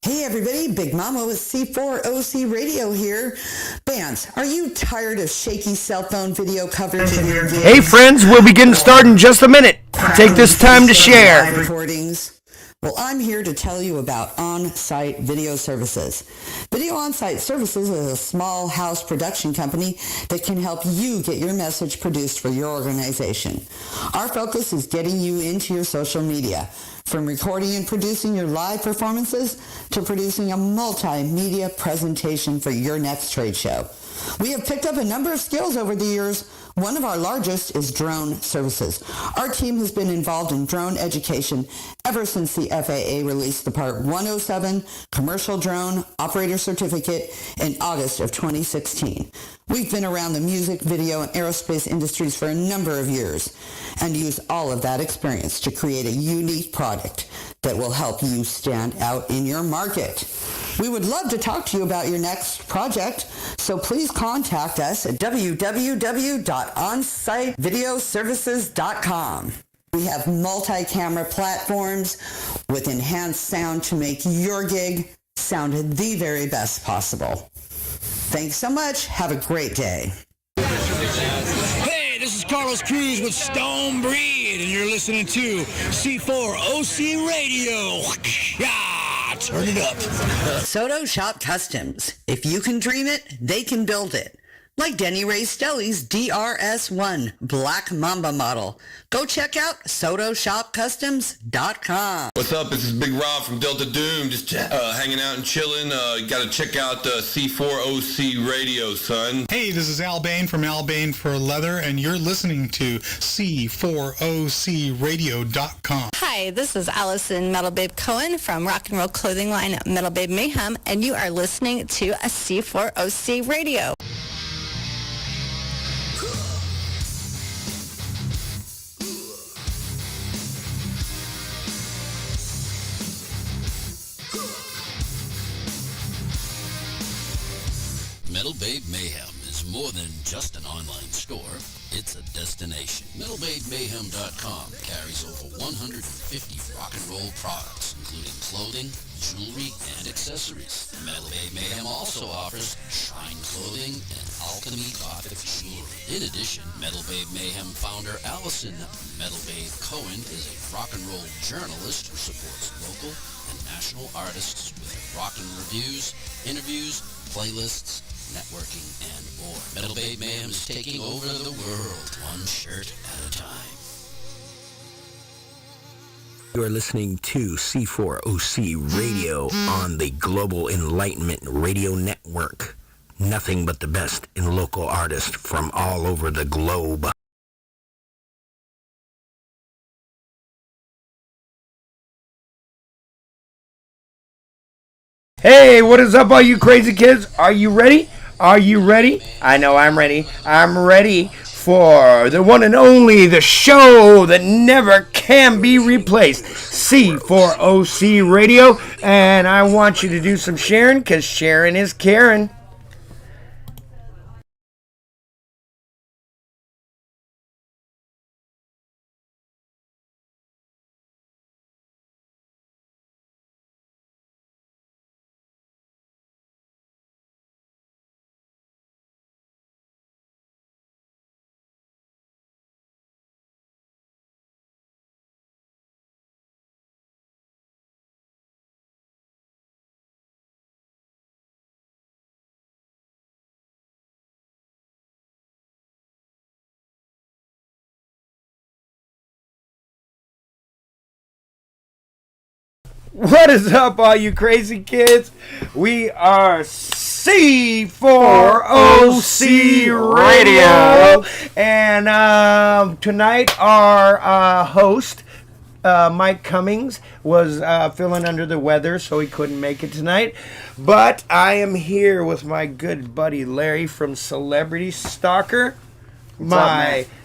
Hey everybody, Big Mama with C4OC Radio here. Bands, are you tired of shaky cell phone video coverage of your gigs? Hey friends, we'll be getting started in just a minute. Take this time to share. Recordings? Well, I'm here to tell you about On-Site Video Services. Video On-Site Services is a small house production company that can help you get your message produced for your organization. Our focus is getting you into your social media, from recording and producing your live performances to producing a multimedia presentation for your next trade show. We have picked up a number of skills over the years. One of our largest is drone services. Our team has been involved in drone education ever since the FAA released the Part 107 Commercial Drone Operator Certificate in August of 2016. We've been around the music, video, and aerospace industries for a number of years and use all of that experience to create a unique product that will help you stand out in your market. We would love to talk to you about your next project, so please contact us at www.onsitevideoservices.com. We have multi-camera platforms with enhanced sound to make your gig sound the very best possible. Thanks so much. Have a great day. Hey, this is Carlos Cruz with Stone Breed, and you're listening to C4OC Radio. Yeah, turn it up. Soto Shop Customs. If you can dream it, they can build it. Like Denny Ray Stelly's DRS1 Black Mamba model. Go check out SotoShopCustoms.com. What's up? This is Big Rob from Delta Doom. Just hanging out and chilling. You got to check out C4OC Radio, son. Hey, this is Al Bain from Al Bain for Leather, and you're listening to C4OCRadio.com. Hi, this is Allison Metal Babe Cohen from rock and roll clothing line Metal Babe Mayhem, and you are listening to a C4OC Radio. Metal Babe Mayhem is more than just an online store. It's a destination. MetalBabeMayhem.com carries over 150 rock and roll products, including clothing, jewelry, and accessories. Metal Babe Mayhem also offers shrine clothing and alchemy gothic jewelry. In addition, Metal Babe Mayhem founder Allison Metal Babe Cohen is a rock and roll journalist who supports local and national artists with rockin' reviews, interviews, playlists, networking, and more. Metal Babe Mayhem is taking over the world, one shirt at a time. You are listening to C4OC Radio on the Global Enlightenment Radio Network. Nothing but the best in local artists from all over the globe. Hey, what is up, all you crazy kids? Are you ready? Are you ready? I know I'm ready. I'm ready for the one and only, the show that never can be replaced, C4OC Radio. And I want you to do some sharing, because sharing is caring. What is up, all you crazy kids? We are C4OC Radio. And tonight our host, Mike Cummings, was feeling under the weather, so he couldn't make it tonight. But I am here with my good buddy Larry from Celebrity Stalker.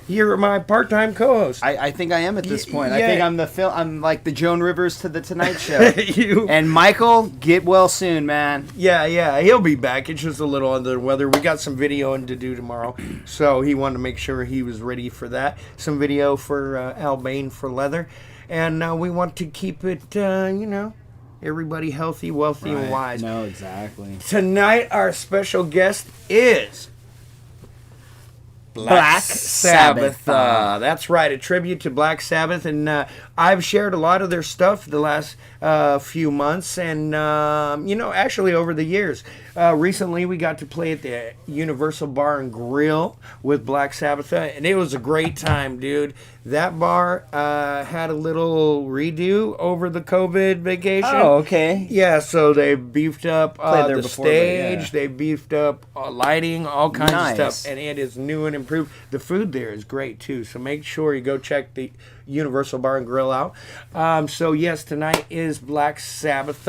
You're my part-time co-host. I think I am at this point. Yeah. I think I'm like the Joan Rivers to the Tonight Show. And Michael, get well soon, man. Yeah, he'll be back. It's just a little under the weather. We got some videoing to do tomorrow, so he wanted to make sure he was ready for that. Some video for Al Bain for Leather, and we want to keep it, everybody healthy, wealthy, and wise. No, exactly. Tonight, our special guest is Black Sabbath. That's right, a tribute to Black Sabbath, and I've shared a lot of their stuff the last few months, and actually over the years. Recently, we got to play at the Universal Bar and Grill with Black Sabbath, and it was a great time, dude. That bar had a little redo over the COVID vacation. Oh, okay. Yeah, so they beefed up Played there the before, but stage, yeah. they beefed up lighting, all kinds Nice. of stuff, and it is new and improved. The food there is great too, so make sure you go check the Universal Bar and Grill out. So yes, tonight is Black Sabbath.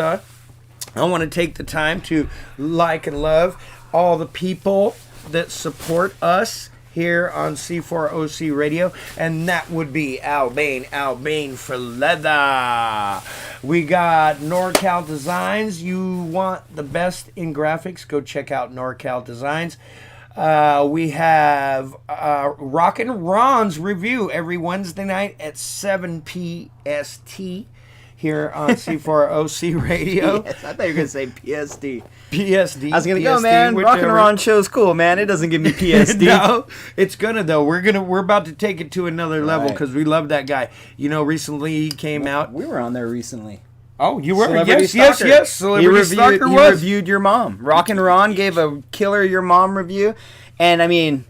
I want to take the time to like and love all the people that support us here on C4OC Radio, and that would be Albane for leather. We got NorCal Designs. You want the best in graphics, go check out NorCal Designs. We have Rockin' Ron's Review every Wednesday night at 7 PST here on C4OC Radio. Yes, I thought you were going to say PSD. PSD. I was going to go, PSD, man. Rockin' whichever. Ron show's cool, man. It doesn't give me PSD. No, it's gonna though. We're about to take it to another level Right. because we love that guy. You know, recently he came out. We were on there recently. Oh, you were? Celebrity Yes. Stalker. Celebrity Stalker He was. reviewed your mom. Rockin' Ron gave a killer Your Mom review. And, I mean,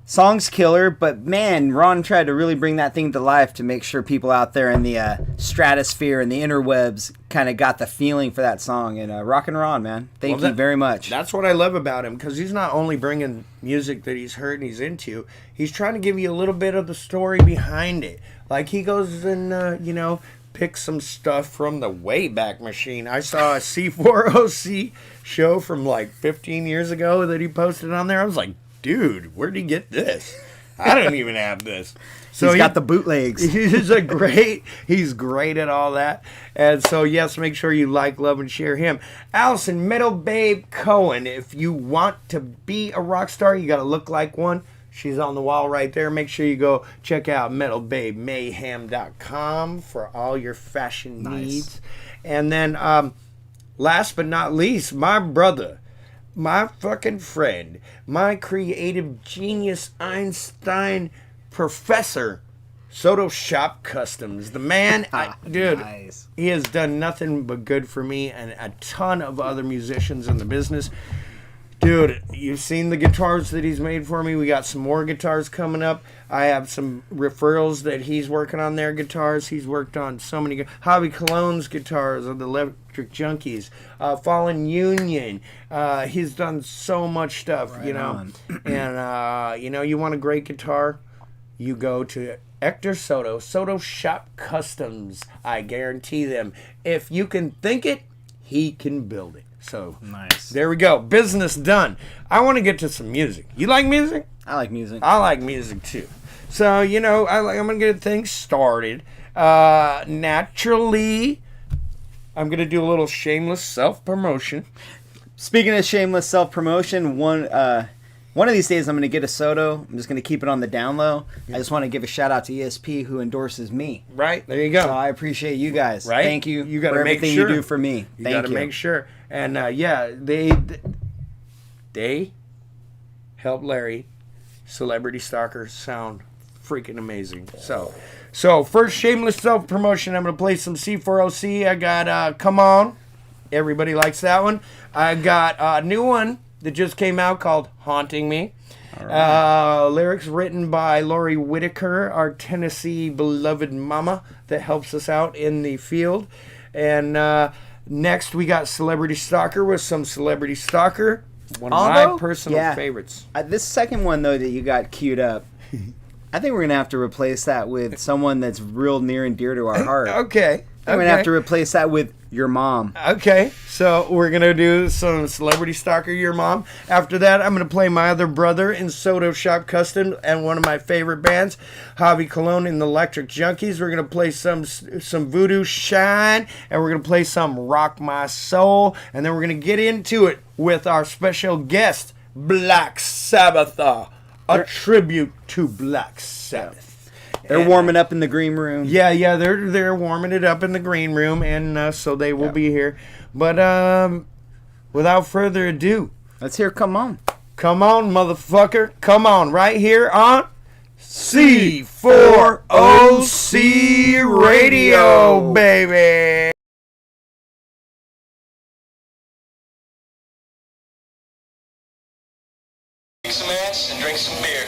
song's killer, but, man, Ron tried to really bring that thing to life to make sure people out there in the stratosphere and the interwebs kind of got the feeling for that song. And Rockin' Ron, man, thank you very much. That's what I love about him because he's not only bringing music that he's heard and he's into, he's trying to give you a little bit of the story behind it. Like he goes and, pick some stuff from the Wayback Machine. I saw a C4OC show from like 15 years ago that he posted on there. I was like, dude, where'd he get this? I don't even have this. So He's got the bootlegs. He's great at all that. And so, yes, make sure you like, love, and share him. Allison, Metal Babe Cohen. If you want to be a rock star, you got to look like one. She's on the wall right there. Make sure you go check out metalbabemayhem.com for all your fashion needs. And then, last but not least, my brother, my fucking friend, my creative genius Einstein professor, Soto Shop Customs. The man, dude, Nice. he has done nothing but good for me and a ton of other musicians in the business. Dude, you've seen the guitars that he's made for me. We got some more guitars coming up. I have some referrals that he's working on their guitars. He's worked on so many. Hobby Cologne's guitars of the Electric Junkies. Fallen Union. He's done so much stuff, Right you know. on. And, you want a great guitar? You go to Hector Soto Shop Customs. I guarantee them. If you can think it, he can build it. So Nice. there we go. Business done. I want to get to some music. You like music? I like music. I like music too. So I'm gonna get things started. Naturally, I'm gonna do a little shameless self promotion. Speaking of shameless self-promotion, one of these days I'm going to get a Soto. I'm just going to keep it on the down low. I just want to give a shout out to ESP who endorses me. Right there, you go. So I appreciate you guys. Right? Thank you. You gotta for make everything sure. you do for me. You Thank got to you. make sure. And they help Larry, Celebrity Stalker, sound freaking amazing. So first shameless self promotion. I'm gonna play some C4OC. I got Come On. Everybody likes that one. I got a new one that just came out called Haunting Me. Lyrics written by Lori Whitaker, our Tennessee beloved mama that helps us out in the field. And next we got Celebrity Stalker with some Celebrity Stalker. One of my personal favorites. This second one, though, that you got queued up, I think we're going to have to replace that with someone that's real near and dear to our heart. Okay. I'm going to have to replace that with Your Mom. Okay, so we're going to do some Celebrity Stalker, Your Mom. After that, I'm going to play my other brother in Soto Shop Custom and one of my favorite bands, Hobby Cologne and the Electric Junkies. We're going to play some Voodoo Shine, and we're going to play some Rock My Soul, and then we're going to get into it with our special guest, Black Sabbath, a tribute to Black Sabbath. They're warming up in the green room. Yeah, they're warming it up in the green room, and so they will be here. But without further ado, let's hear Come On. Come on, motherfucker. Come on, right here on C4OC Radio, baby. Take some ass and drink some beer.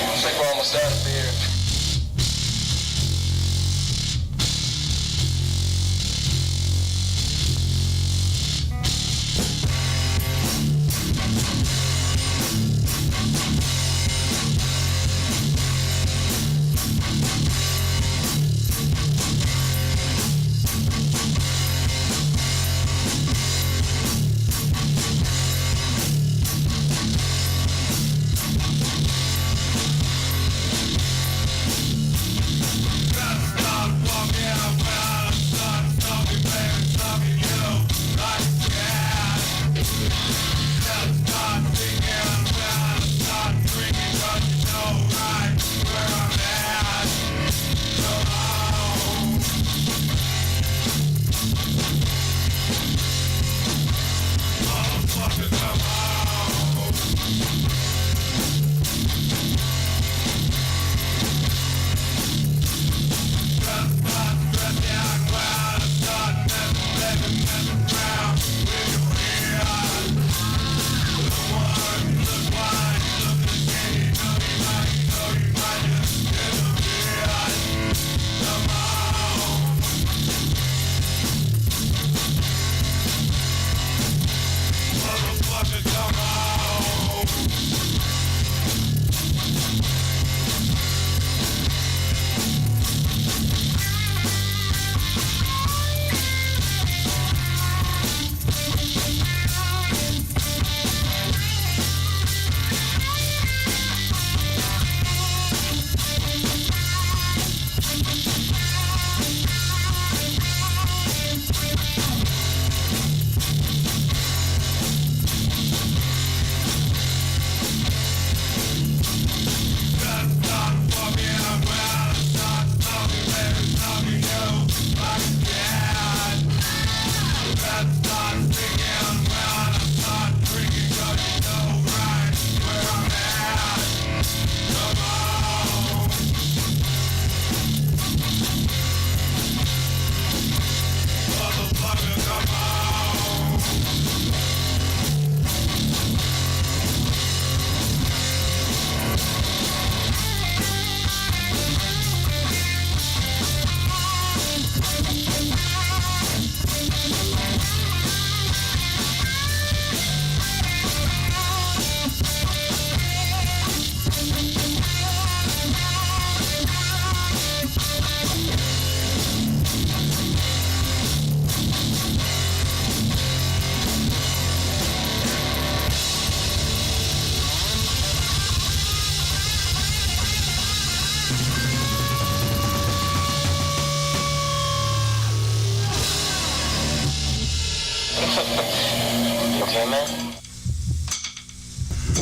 Looks like we're almost out of beer.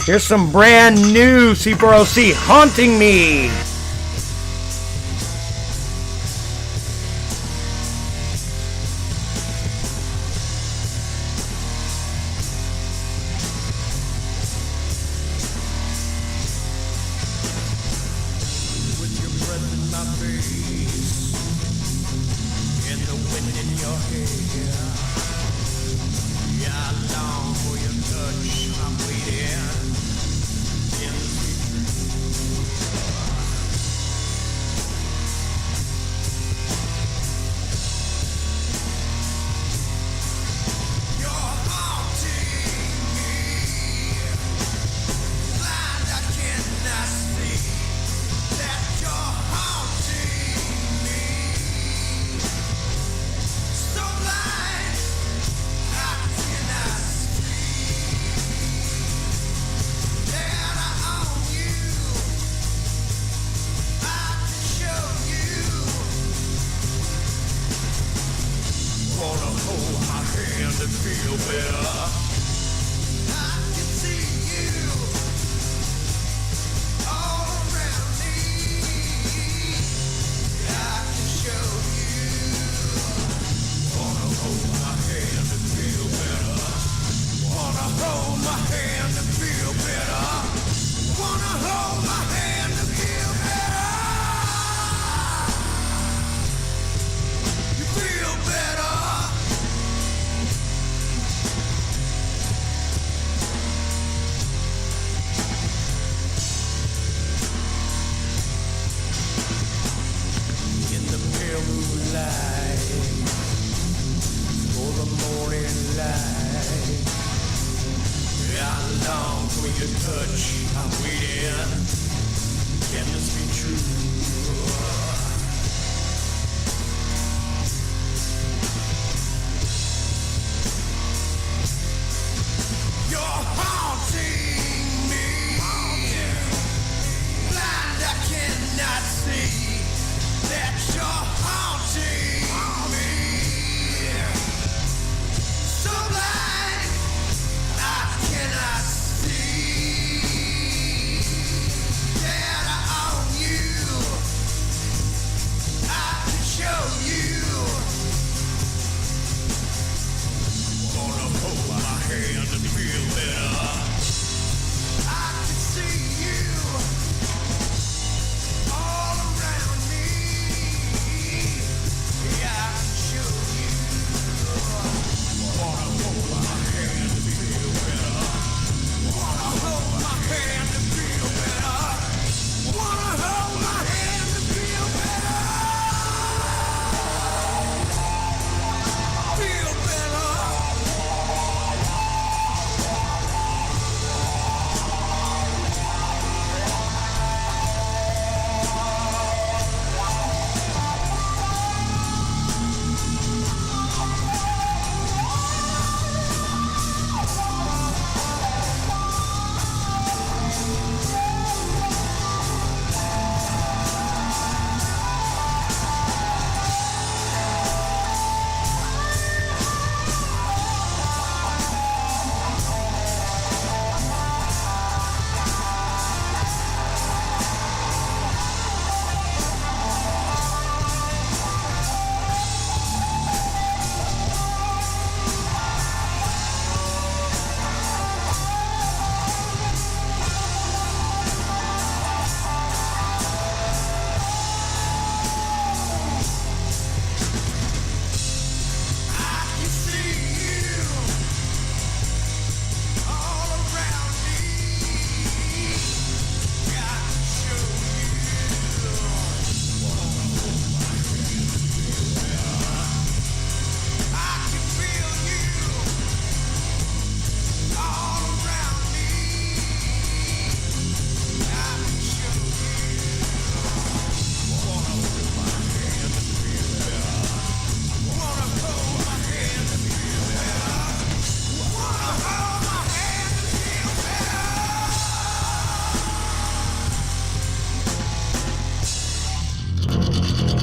Here's some brand new C4OC, Haunting Me.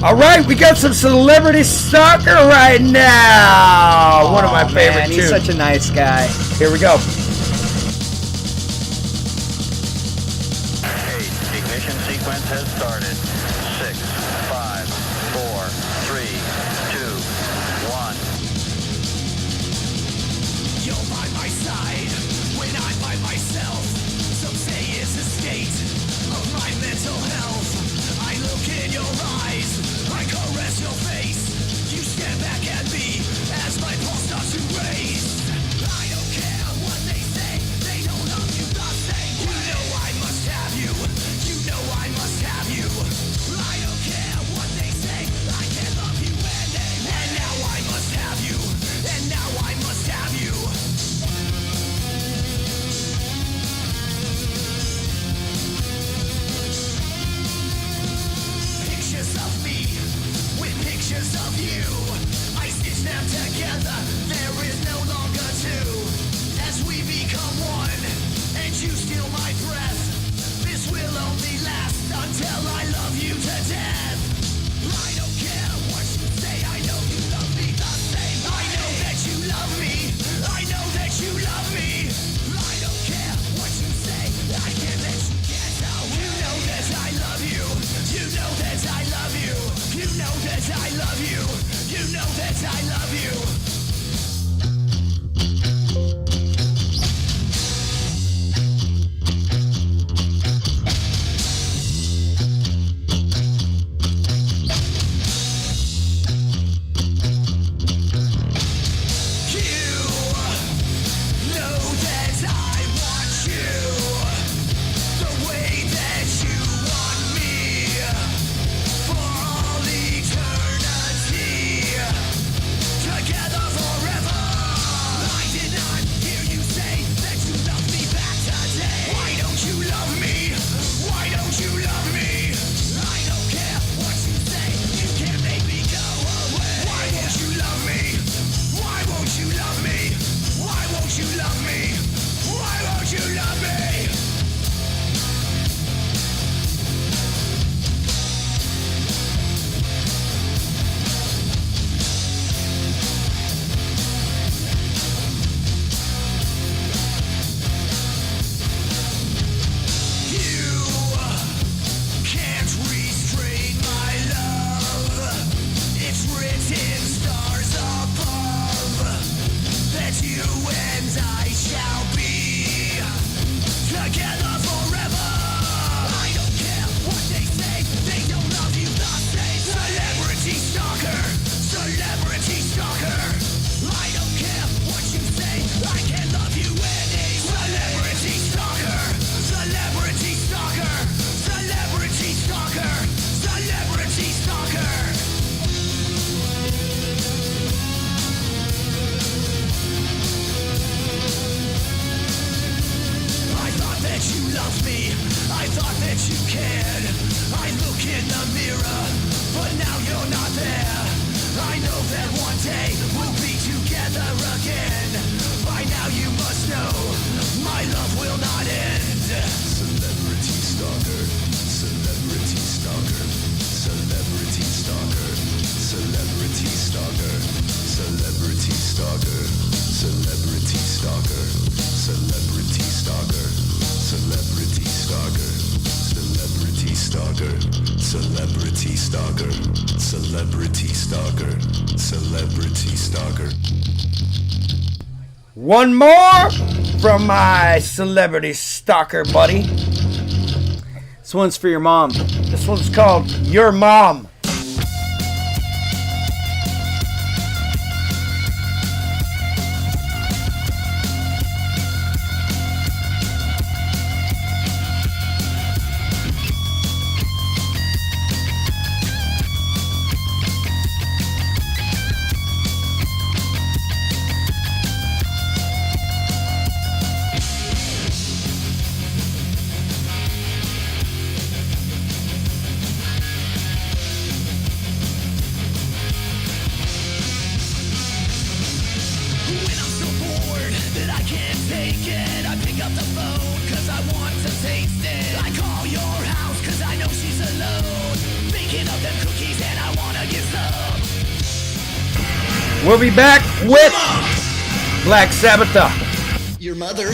All right, we got some Celebrity Stalker right now. One of my favorite man, he's tunes. such a nice guy. Here we go. Ignition sequence has started. 6, 5, 4, 3, 2, 1. You're by my side when I'm by myself. Some say it's a state of my mental health. I look in your eyes, I caress your face. You stare back at me as my pulse starts to race. I don't care what they say, they don't love you the same way. You know I must have you, you know I must have you. I don't care what they say, I can't love you anyway. And now I must have you, and now I must have you. Pictures of me with pictures of you. I stitch them together, there is no longer two. As we become one, and you steal my breath, this will only last until I love you to death. I don't care what you say, I know you love me the same. I know that you love me, I know that you love me. I don't care what you say, I can't let you get out. You know that I love you, you know that I love you, you know that I love you, you know that I love you. You know that I want you the way that you want me for all eternity, together forever. I did not hear you say that you love me back today. Why don't you love me? Why don't you love me? I don't care what you say, you can't make me go away. Why won't you love me? Why won't you love me? Why won't you love me? Why won't you love me? You can't restrain my love. It's written stars above that you and I shall be together forever. I don't care what they say, they don't love you the same. Celebrity stalker, celebrity stalker. I don't care what you say, I can't love you anyway. Celebrity stalker, celebrity stalker, celebrity stalker, celebrity stalker. I thought that you loved me, I thought that you cared. I look in the mirror, but now you're not there. I know that one day we'll be together again. By now you must know, my love will not end. Celebrity stalker, celebrity stalker, celebrity stalker, celebrity stalker, celebrity stalker, celebrity stalker, celebrity stalker, celebrity stalker, celebrity stalker, celebrity stalker, celebrity stalker, celebrity stalker. One more from my Celebrity Stalker buddy. This one's for your mom. This one's called Your Mom. We'll be back with Black Sabbatha. Your mother.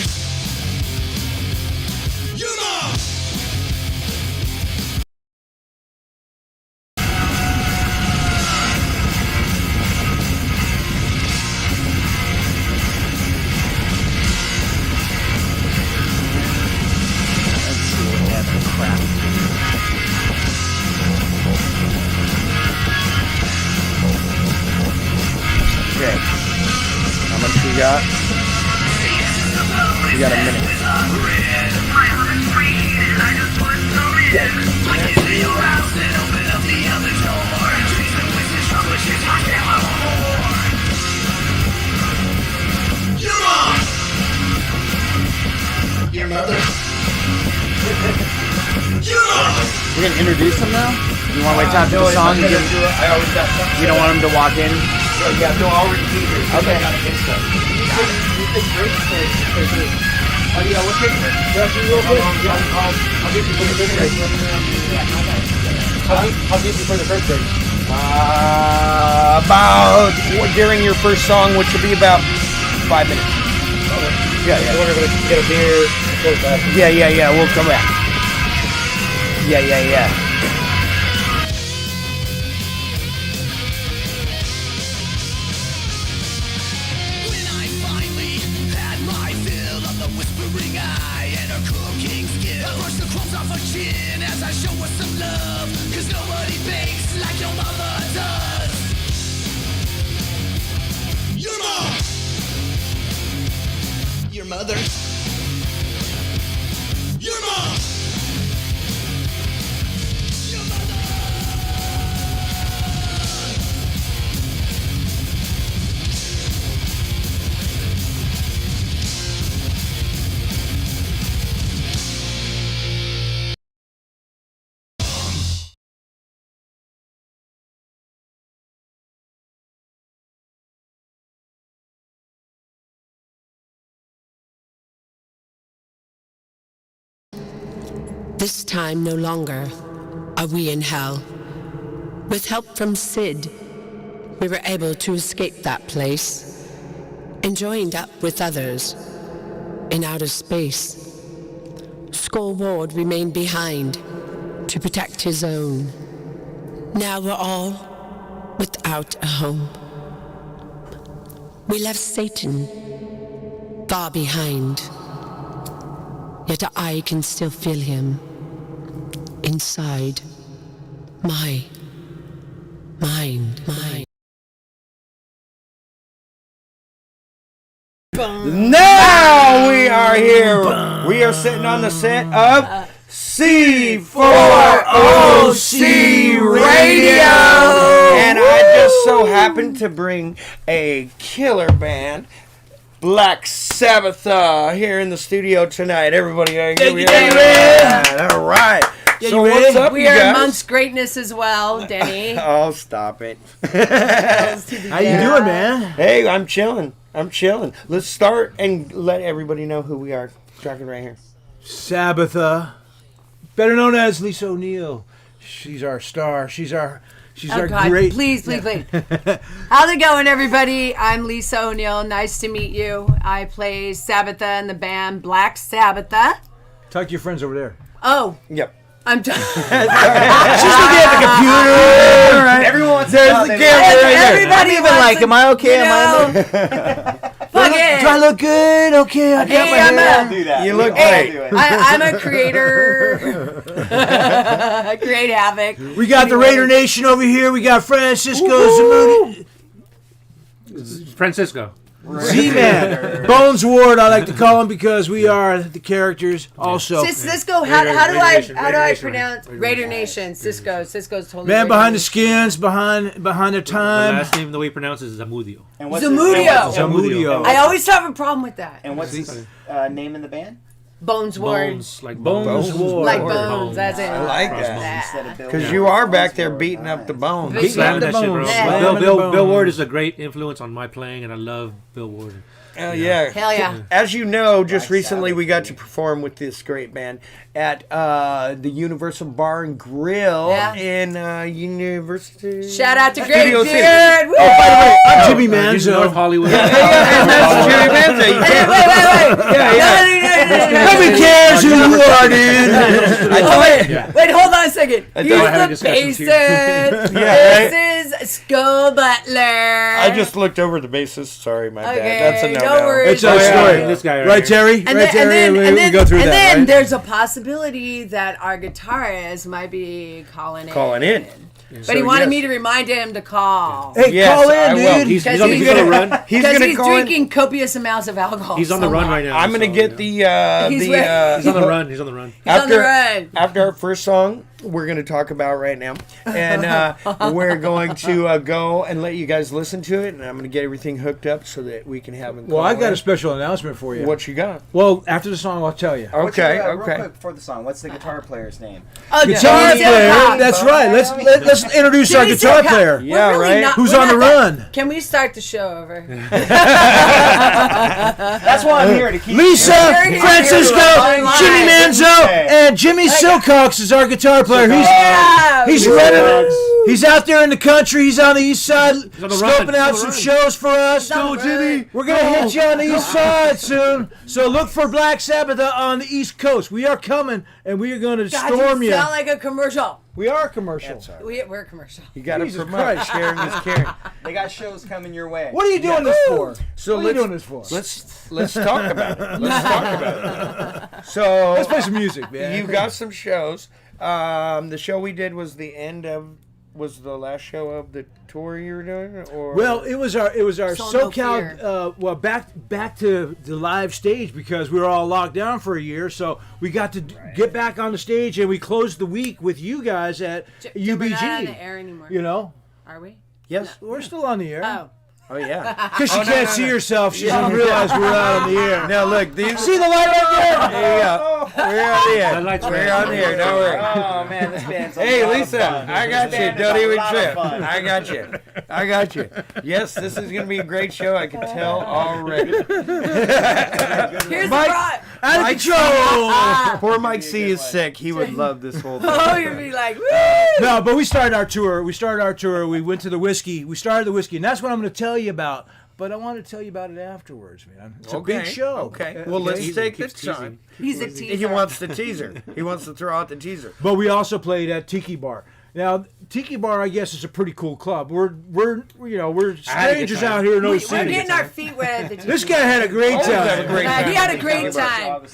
Okay. How much we got? We got a minute. Your mother. We're gonna introduce him now. You want to wait till after the song? I always got something. You don't want him to walk in. Yeah, no, I'll repeat it. Okay. I gotta get stuff. You think great? Oh yeah, we'll take it. I'll get you for the first break. I'll get you for the first break. About during your first song, which will be about 5 minutes. Yeah. We're gonna get a beer. Yeah. We'll come back. Yeah. When I finally had my fill of the whispering eye and her cooking skill, I brushed the crumbs off her chin as I show her some love, 'cause nobody bakes like your mother does. Your mom! Your mother? Your mom! Your mother! This time no longer are we in hell. With help from Sid, we were able to escape that place and joined up with others in outer space. Skull Ward remained behind to protect his own. Now we're all without a home. We left Satan far behind, yet I can still feel him inside my mind. Now we are here. We are sitting on the set of C4OC Radio. And I just so happened to bring a killer band, Black Sabbatha, here in the studio tonight. Everybody, here we are. All right. So what's up, we you are guys? amongst greatness as well, Denny. Oh, stop it. How you doing, man? Hey, I'm chilling. Let's start and let everybody know who we are. Talking right here. Sabbatha, better known as Lisa O'Neill. She's our star. She's our God, great. Please. How's it going, everybody? I'm Lisa O'Neill. Nice to meet you. I play Sabbatha in the band Black Sabbatha. Talk to your friends over there. Oh. Yep. I'm done. She's looking at the computer. All right. Everyone wants There's to the camera right there. Everybody I'm even like, am I okay? Am Fuck it. Do I look good? Okay, I got my hair. Do that. You look Hey, great. I'm a creator. Create havoc. We got the Raider Nation over here. We got Francisco Zamudi. Francisco. Z-Man. Bones Ward, I like to call him because we are the characters also. Cisco, how do I pronounce Raider Nation? Cisco's totally Man Raider behind the Nation. skins, behind their The time. last name that we pronounce is Zamudio. And what's Zamudio. I always have a problem with that. And what's his name in the band? Bones Ward. Bones, like Bones Ward. Like bones, that's it. I like Instead that. of Bill Because you are back there beating up the bones. Beating Slamming the that shit, bro. bones. Yeah. Slamming the Bill bones. Ward is a great influence on my playing, and I love Bill Ward. Yeah. Hell yeah. As you know, just recently we got to perform with this great band at the Universal Bar and Grill in University. Shout out to Studio Great City. Beard. Woo! Oh, by the way, I'm Jimmy He's in Manzo. North Hollywood. And that's Jimmy Manzo. You can't- Wait. Nobody cares who you are, dude. Wait, hold on a second. He's thought I had a the discussion too. bassist. Yeah, This is Skull Butler. I just looked over the bassist. Sorry, my Okay, bad. That's a no-no. don't worry. It's our story. This guy right, Terry? And Right, Terry? We go through and that, then right? there's a possibility that our guitarist might be calling in. But So, he wanted yes. me to remind him to call. Hey, Yes, call I in, will. dude. He's on the gonna run. He's Because gonna he's call in. drinking copious amounts of alcohol. He's on the run right now. I'm gonna so, get yeah. the He's the ready. He's on the run. He's on the run. He's on the run. after our first song we're going to talk about right now, and we're going to go and let you guys listen to it, and I'm going to get everything hooked up so that we can have it. Well, I got a special announcement for you. What you got? Well, after the song, I'll tell you. Okay, Real okay. quick before the song, what's the guitar player's name? Oh, Guitar player. That's right. Let's introduce our guitar player. Yeah, right. Who's on the run? Can we start the show over? That's why I'm here to keep Lisa, Francisco, Jimmy Manzo, and Jimmy Silcox is our guitar player. He's running. He's out there in the country. He's on the east side, scoping out some shows for us. Go, Jimmy. We're gonna hit you on the east side soon. So look for Black Sabbath on the East Coast. We are coming, and we are going to God, storm you you. sound like a commercial. We are a commercial. We're a commercial. You got to Jesus promote. Christ. Sharing is caring. They got shows coming your way. What are you doing this for? So what are you doing this for? Let's talk about it. Let's talk about it. So Let's play some music, man. You got some shows. The show we did was was the last show of the tour you were doing, or Well, it was our So no SoCal back to the live stage because we were all locked down for a year, so we got to get back on the stage and we closed the week with you guys at UBG. We're not on the air anymore. You know, Are we? yes, we're still on the air. Oh. oh yeah. Because she can't see herself, she doesn't realize we're out on the air. Now look, these See the light right there? there you go. We're on the That air. light's We're red. on the air. Don't worry. Oh man, this band's a Hey lot of Lisa, fun. I got This you. band is Don't a even lot of trip. fun. I got you. I got you. Yes, this is gonna be a great show. I can tell already. Here's Mike, the front. Out of Mike control! Poor Mike C is sick. He would love this whole thing. Oh, you'd be like, woo! No, but we started our tour. We went to the whiskey. We started the whiskey, and that's what I'm going to tell you about. But I want to tell you about it afterwards, man. It's a big show. Okay. Well, let's take this time. He's a teaser. He wants the teaser. He wants to throw out the teaser. But we also played at Tiki Bar. Now, Tiki Bar, I guess, is a pretty cool club. We're strangers out here in We're OC. getting our feet wet at the This guy had a great Always had a time. great time. He had a great time.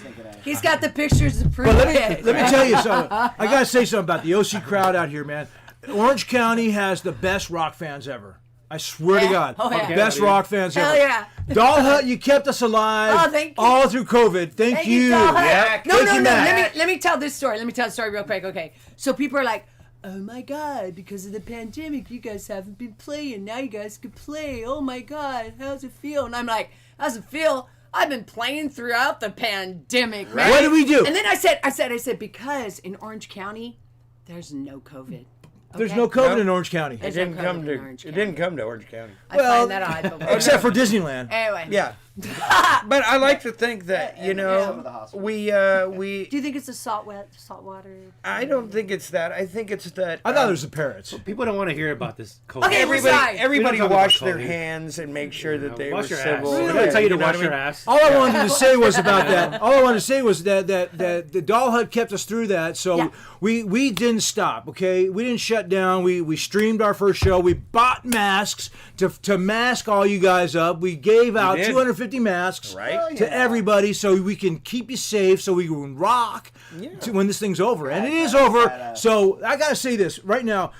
He's got the pictures to prove But it. let me tell you something. I got to say something about the OC crowd out here, man. Orange County has the best rock fans ever. I swear to God. Oh, yeah. Best rock fans Hell ever. yeah. Doll Hut, you kept us alive Oh, thank you. all through COVID. Thank you. Doll Hut. Yeah. No, Thank no, you, no. Matt. Let me tell this story. Let me tell the story real quick. Okay. So people are like, oh my God, because of the pandemic, you guys haven't been playing. Now you guys can play. Oh my God, how's it feel? And I'm like, how's it feel? I've been playing throughout the pandemic, man. What do we do? And then I said, because in Orange County, there's no COVID. There's Okay? no COVID No. in Orange County. It There's didn't no come COVID to. in Orange It County. didn't come to Orange County. I find that odd. But Except for Disneyland. anyway. Yeah. But I like to think that Some of the hospitals. we. Do you think it's the salt water? I don't think it's that. I think it's that. I thought it was the parrots. People don't want to hear about this. COVID. Okay, Everybody We don't talk wash about their COVID. hands and make sure that they were Wash your ass. civil. We Yeah, don't tell you to know wash what I your mean? ass. All I wanted to say was about that. All I wanted to say was that the Doll Hut kept us through that. So Yeah. we didn't stop. Okay, we didn't shut down. We streamed our first show. We bought masks to mask all you guys up. We gave out did. 250 masks Right. to everybody so we can keep you safe. So we can rock when this thing's over, and it is over. So I gotta say this right now.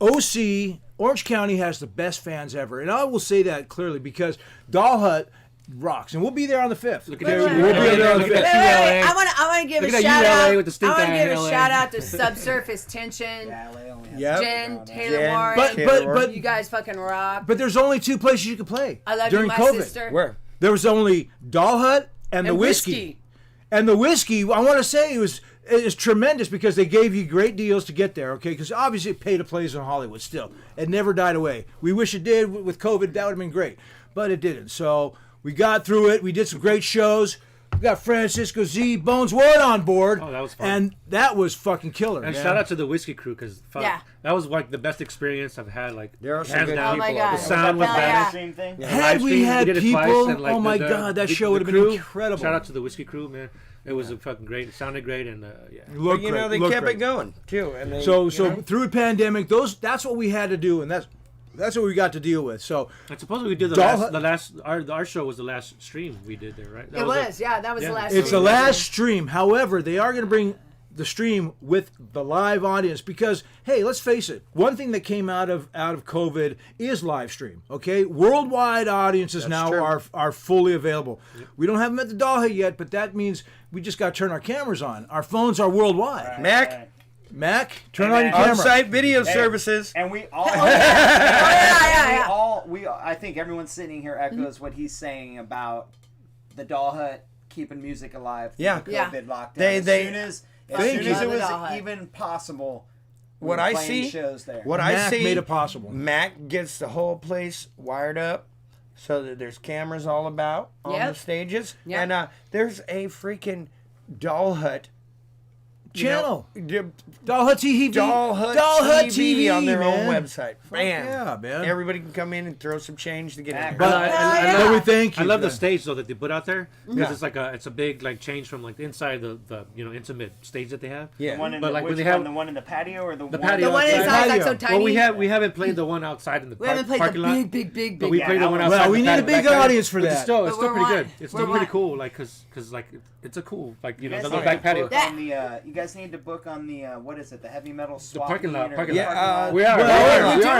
OC Orange County has the best fans ever, and I will say that clearly because Doll Hut rocks, and we'll be there on the 5th. Look at Okay, that. we'll be there on the Look at 5th. that. Wait, ULA. I want to give Look a at that shout ULA out. with the stink I want eye to give a LA. shout out to Subsurface Tension, Yep. Jen, Taylor Jen, Warren. But you guys fucking rock. But there's only two places you could play I love during you, my COVID. sister. Where? There was only Doll Hut and the And whiskey. And the whiskey, I want to say, is tremendous because they gave you great deals to get there, okay? Because obviously pay to plays in Hollywood still. It never died away. We wish it did with COVID. That would have been great. But it didn't. So We got through it. We did some great shows. We got Francisco Z, Bones Ward on board. Oh, that was fun. And that was fucking killer. And man. shout out to the Whiskey Crew because that was like the best experience I've had. Like there are some hands good down. Oh my God. The sound was better. Had we had people, oh my God, that show would have been incredible. Shout out to the Whiskey Crew, man. It was fucking great. It sounded great, and yeah. But, you know, they kept it going too. And they, so through the pandemic, that's what we had to do, and that's what we got to deal with. So I suppose we did our show was the last stream we did there, right? That was the last. It's the last stream. However, they are going to bring the stream with the live audience because, hey, let's face it. One thing that came out of COVID is live stream. Okay, worldwide audiences are fully available. Yep. We don't have them at the Doll Hut yet, but that means we just got to turn our cameras on. Our phones are worldwide. Right. Mac, turn on your camera. On-site video services, and we all. I think everyone sitting here echoes what he's saying about the Doll Hut keeping music alive. Through the COVID lockdown. As soon as it was even possible. What I see, shows there. Mac made it possible. Mac gets the whole place wired up so that there's cameras all about on the stages, and there's a freaking Doll Hut channel. Doll Hut TV. Doll Hut TV on their own website. Man. Yeah, man. Everybody can come in and throw some change to get in. But I love the stage though that they put out there because it's a big like change from like the inside the intimate stage that they have. Yeah. The one in the one in the patio or the patio. The one inside like so tiny. Well, we haven't played the one outside in the parking lot. Big. But we played the one outside. Well, we need a big audience for that. It's still pretty good. It's still pretty cool. Like because like it's a cool like the little back patio. You guys need to book on the what is it? The heavy metal swap. The parking lot. Yeah, we are.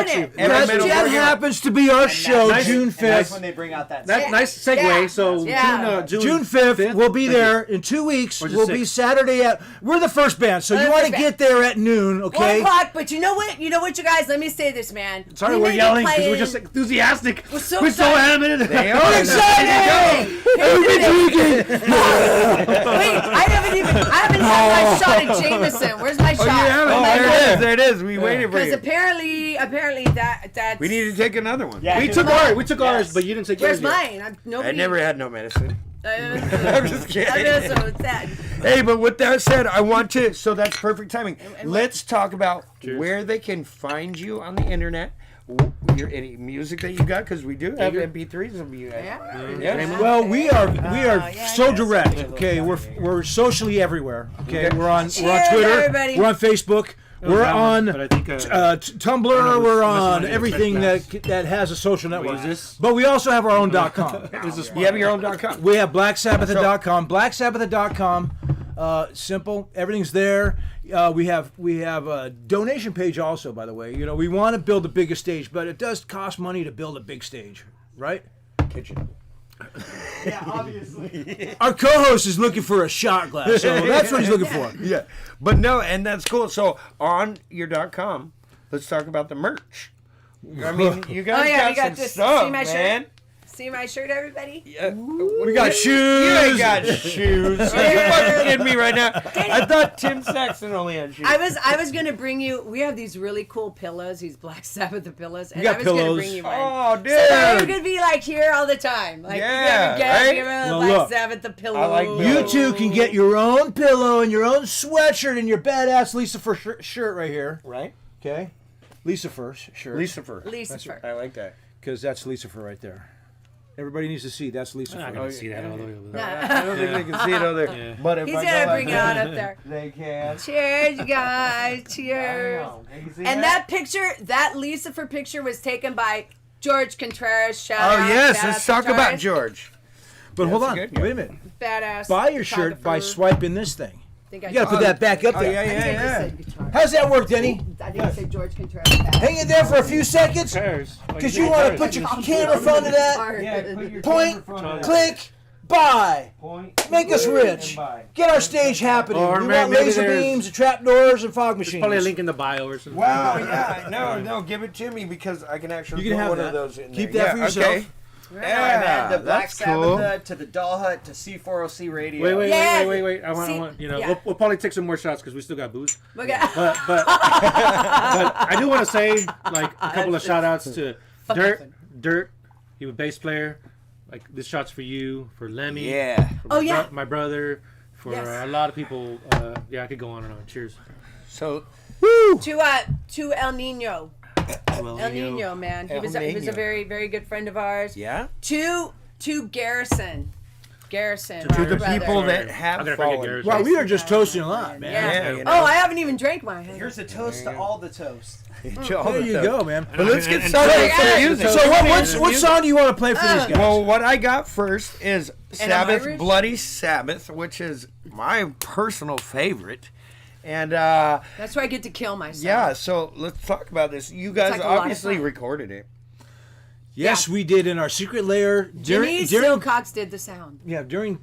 That happens to be our show, June 5th. That's when they bring out that. Nice segue. So June 5th, we'll be there in 2 weeks. We'll be Saturday at. We're the first band, so you want to get there at noon, okay? 1 o'clock. But you know what? You guys. Let me say this, man. Sorry, we're yelling because we're just enthusiastic. We're so animated. They are excited. We've been drinking. Wait, I haven't had my shot at Jameson. Where's my shot? There it is. We waited for you. Because apparently that's. We need to take another one. Yeah, we took ours, but you didn't take yours. Where's mine? I never had no medicine. I'm just kidding. I know, so it's sad. Hey, but with that said, I want to. So that's perfect timing. Let's talk about where they can find you on the internet. Any music that you got, because we do have MP3s of you guys. Well, we are so direct. Okay, we're socially everywhere. Okay, we're on Twitter, everybody. we're on Facebook, we're on Tumblr, we're on everything that has a social network. But we also have our own .com. You have your own .com. We have BlackSabbath.com. BlackSabbath.com. Simple. Everything's there. We have a donation page also, by the way. You know, we want to build the biggest stage, but it does cost money to build a big stage, right? Kitchen. Yeah, obviously. Our co-host is looking for a shot glass, so that's what he's looking for. Yeah, but no, and that's cool. So on your .com, let's talk about the merch. I mean, you guys got some stuff, see my man. Shirt? See my shirt, everybody? Yeah. We got shoes. You ain't got shoes. Are you fucking kidding me right now? I thought Tim Saxon only had shoes. I was gonna bring you. We have these really cool pillows. These Black Sabbath pillows, and got I was pillows. gonna bring you one. Oh, dude! So now you're gonna be like here all the time. Like yeah, you're gonna Black Sabbath pillow. I like you two can get your own pillow and your own sweatshirt and your badass Lisa shirt right here. Right? Okay. Lisa first shirt. Lisa first. I like that because that's Lisa for right there. Everybody needs to see that's Lisa. I'm not gonna see that all the way over there. I don't think they can see it over there. Yeah. But if He's I gonna go bring it on up there. They can. Cheers, you guys. Cheers. And that picture, that Lisa for picture was taken by George Contreras. Shout out. Yes, let's talk about George. But hold on, wait a minute. Badass. Buy your shirt by swiping this thing. You gotta put that back up there. Yeah. How's that work, Denny? I think I said George Contreras. Hang it there for a few seconds, because you want to put your camera front of that. Yeah, put your Point, camera click, buy. Point, make us rich. Get our stage happening. Or we maybe want laser beams, and trapdoors, and fog machines. Probably a link in the bio or something. Wow, yeah. No, give it to me because I can actually you can put have one that. of those in Keep there. that for yourself. Okay. Yeah, the Black that's cool. Sabbath to the Doll Hut to C4OC radio. Wait. Yeah. I want. We'll probably take some more shots because we still got booze. Okay. But I do want to say like a couple of shout outs to Dirt. He was a bass player. like this shot's for you, for Lemmy. Yeah. For my brother. For a lot of people. I could go on and on. Cheers. So, to El Nino. El Nino, man. He was a very, very good friend of ours. Yeah. To Garrison. Garrison. To the brother. people that have fallen. Wow, we are just toasting a lot, man. Yeah. You know. Oh, I haven't even drank mine. Here's a toast to all the toast. There you go, man. But let's get started with some music. So what song do you want to play for these guys? Well, what I got first is Sabbath, Irish? Bloody Sabbath, which is my personal favorite. And that's where I get to kill myself. yeah, so let's talk about this. You guys like a lot of obviously fun. recorded it. Yes, we did in our secret lair Jimmy Silcox did the sound. during.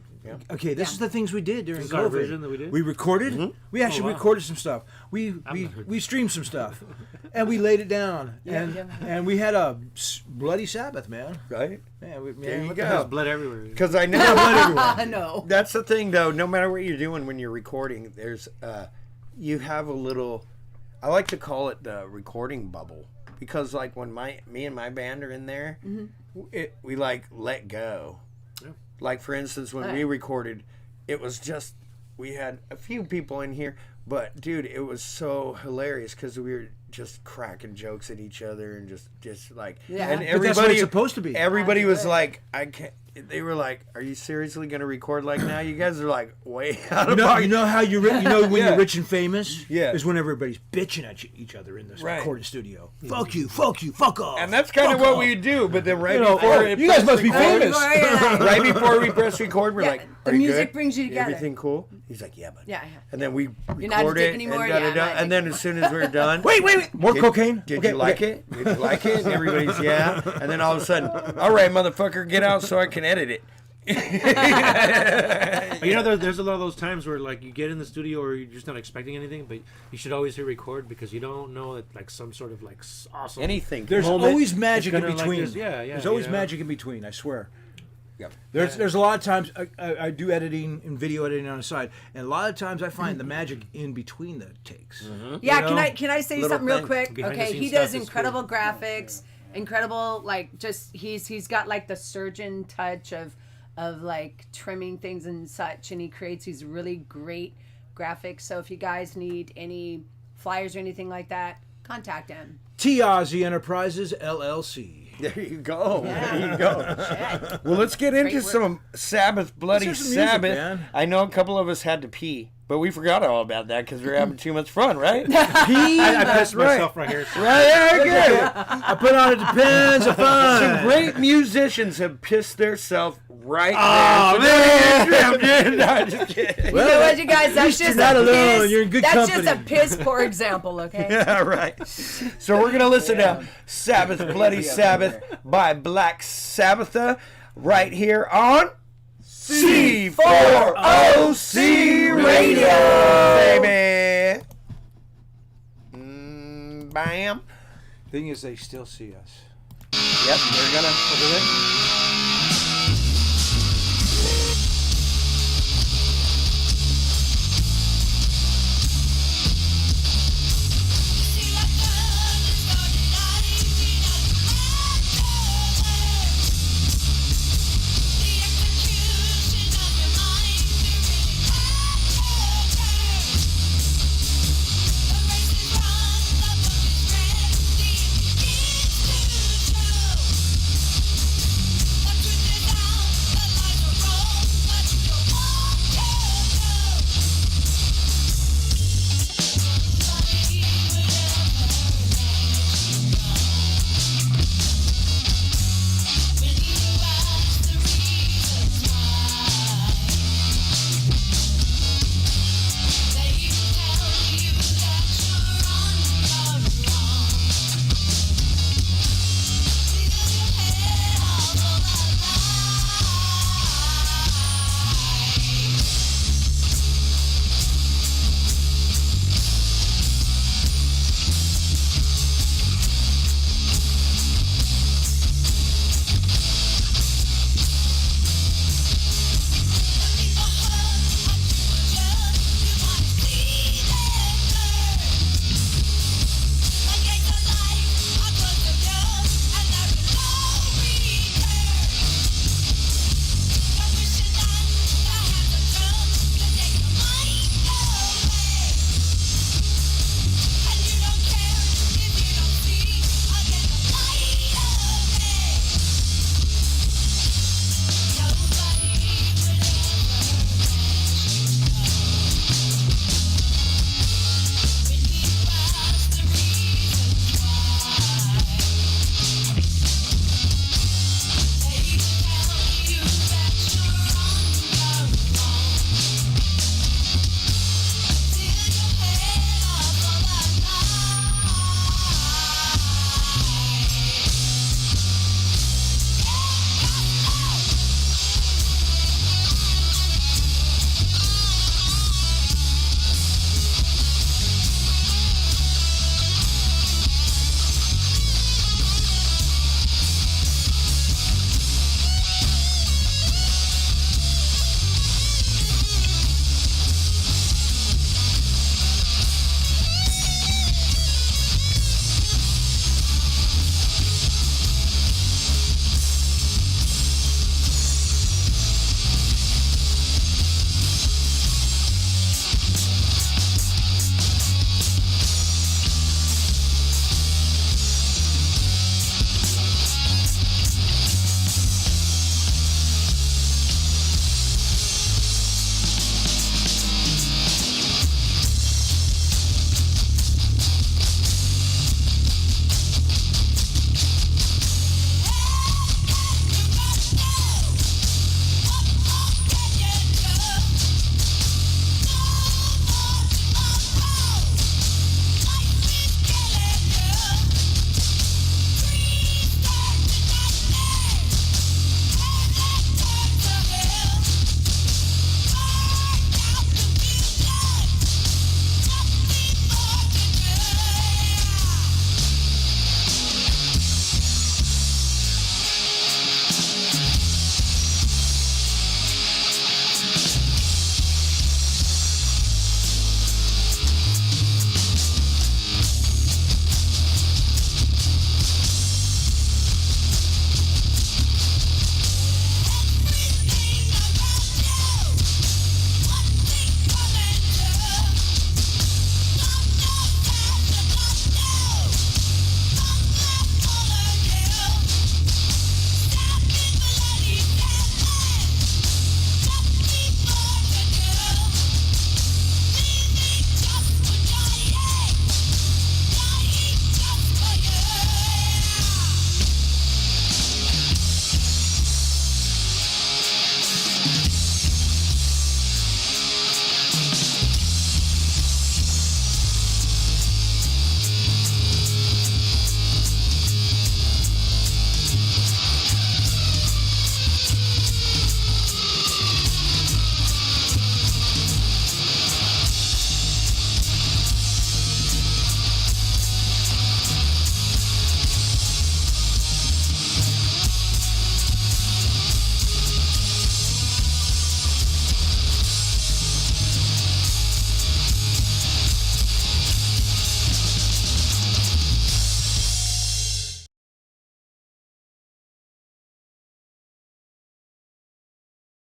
Okay, this is the things we did during This is COVID. our version that we did? We recorded. We actually recorded some stuff. We streamed some stuff, and we laid it down. And we had a bloody Sabbath, man. Right? Man, There you There's go. blood everywhere. Because I know I know. that's the thing, though. No matter what you're doing when you're recording, there's you have a little. I like to call it the recording bubble, because like when me and my band are in there, we like let go. Yeah. Like for instance, when we recorded, it was just we had a few people in here, but dude, it was so hilarious because we were just cracking jokes at each other and just like and But that's what it's supposed to be. Everybody was like, I can't. They were like, "Are you seriously gonna record like now?" You guys are like way out of pocket. You know how you when Yeah. you're rich and famous? Yeah. Is when everybody's bitching at each other in this Right. recording studio. Fuck you, fuck off. And that's kind of what we do. But then right before it you guys must be press record- famous. right before we press record, we're like, the "Are you music good? brings you together." Everything cool?" He's like, "Yeah, bud." Yeah. And then we You're not a record dick it anymore? and Yeah, I'm da-da-da. not a And then as soon as we're done, wait, more cocaine. Did Okay, you like okay. it? Did you like it? And everybody's yeah. And then all of a sudden, all right, motherfucker, get out so I can edit it. You know, there's a lot of those times where like you get in the studio or you're just not expecting anything, but you should always hit record because you don't know that like some sort of like awesome Anything. There's moment always is magic in gonna, like, between. yeah. There's always you know? magic in between. I swear. Yep. There's a lot of times I do editing and video editing on the side, and a lot of times I find the magic in between the takes. Yeah, You know? can I say Little something real thing. quick? Behind the Okay, scenes he stuff does is incredible graphics, incredible like just he's got like the surgeon touch of like trimming things and such, and he creates these really great graphics. So if you guys need any flyers or anything like that, contact him. T. Ozzy Enterprises LLC. There you go. There you go. Well, let's get into some Sabbath, Bloody Let's hear some music, Sabbath. man. I know a couple of us had to pee, but we forgot all about that because we were having too much fun, right? Pee. I pissed right. myself right here. Right, yeah, good. I put on It Depends of Fun. Some great musicians have pissed themselves right Oh, there. No, I'm just kidding. You know what, you guys? That's you're just not a alone. piss. You're in good That's company. just a piss poor example, okay? Yeah, right. So we're gonna listen to Sabbath, Bloody Sabbath by Black Sabbatha right here on C4OC Radio, baby. Bam. Thing is, they still see us. Yep, they're gonna.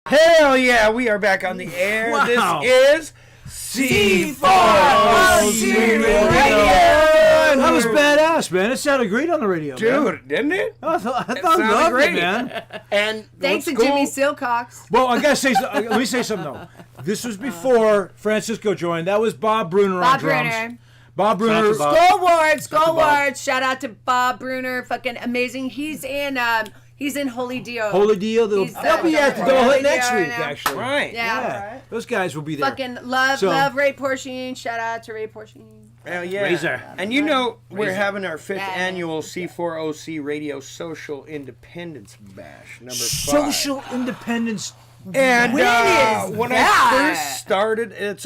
Hell yeah, we are back on the air. Wow. This is C4OC Radio. That was badass, man. It sounded great on the radio, Dude, man. didn't it? I thought It I sounded loved great. it, man. And Thanks to what's Jimmy cool- Silcox. Well, I gotta say, let me say something though. This was before Francisco joined. That was Bob Bruner on Bob drums. Bruner. Bob Bruner. Skull Ward, Skull Ward. Shout out to Bob Bruner. Fucking amazing. He's in Holy Dio. Holy Dio. They'll be at the Doll Hut next Holy week, Dio, actually. Right. Yeah. Those guys will be there. Fucking love Ray Porcine. Shout out to Ray Porcine. Hell yeah. Razor. And you know, we're Razor. having our 5th Yeah. annual C4OC Radio Social Independence Bash, number 5. Social independence. And When is when that? I first started, it's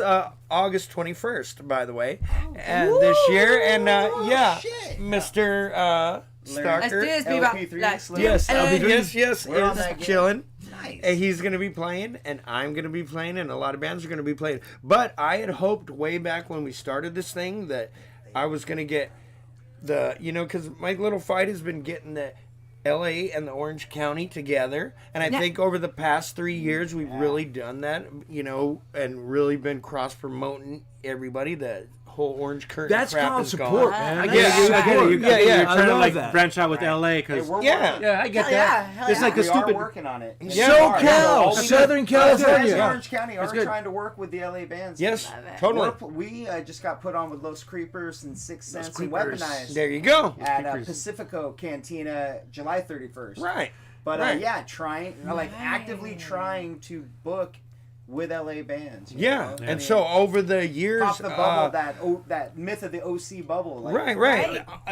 August 21st, by the way, and this year. And yeah, Mr. Starker. Let's do this, people. Yes, LP3. yes, We're on is that game. chilling. Nice. And he's going to be playing, and I'm going to be playing, and a lot of bands are going to be playing. But I had hoped way back when we started this thing that I was going to get the, because my little fight has been getting the LA and the Orange County together. And I think over the past 3 years, we've really done that, and really been cross-promoting everybody. The whole Orange Curtain That's crap called is support, gone. man. I That's get it. I get it. You're Yeah, trying to love that. branch out with LA because Yeah. I get Hell that. yeah, hell It's yeah. like the We stupid. are working on it. SoCal, Southern California. Orange County are good. trying to work with the LA bands. Yes, totally. We just got put on with Los Creepers and Six Sense and Creepers. Weaponized There you go. at Pacifico Cantina July 31st. Right. But Right. actively trying to book with LA bands. Yeah. And so over the years, pop the bubble, that myth of the OC bubble. right.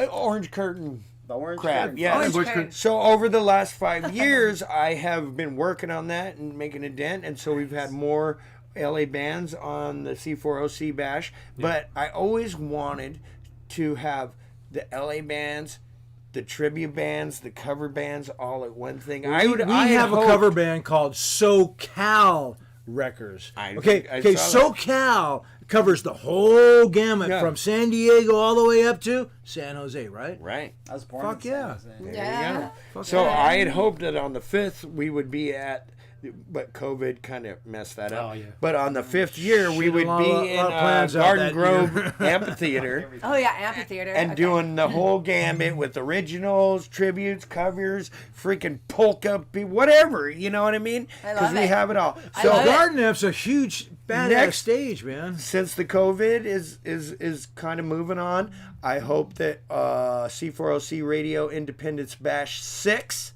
Orange Curtain The orange crap. curtain. Yeah. Orange Curtain. So over the last 5 years, I have been working on that and making a dent, and so we've had more LA bands on the C4OC Bash. But I always wanted to have the LA bands, the tribute bands, the cover bands, all at one thing. We have a cover band called SoCal Records. I saw SoCal covers the whole gamut Yeah. from San Diego all the way up to San Jose, right? Right. I was born Fuck in yeah. San Jose. Yeah. So I had hoped that on the 5th we would be at, but COVID kind of messed that up. Oh, yeah. But on the 5th year, we Shit, would a lot be of in plans out Garden that Grove year. Amphitheater Oh yeah, amphitheater. and Okay. doing the whole gambit with originals, tributes, covers, freaking polka, whatever. You know what I mean? I Because love we it. have it all. I So love it. Garden Amp's a huge badass Next- stage, man. since the COVID is kind of moving on, I hope that C4OC Radio Independence Bash 6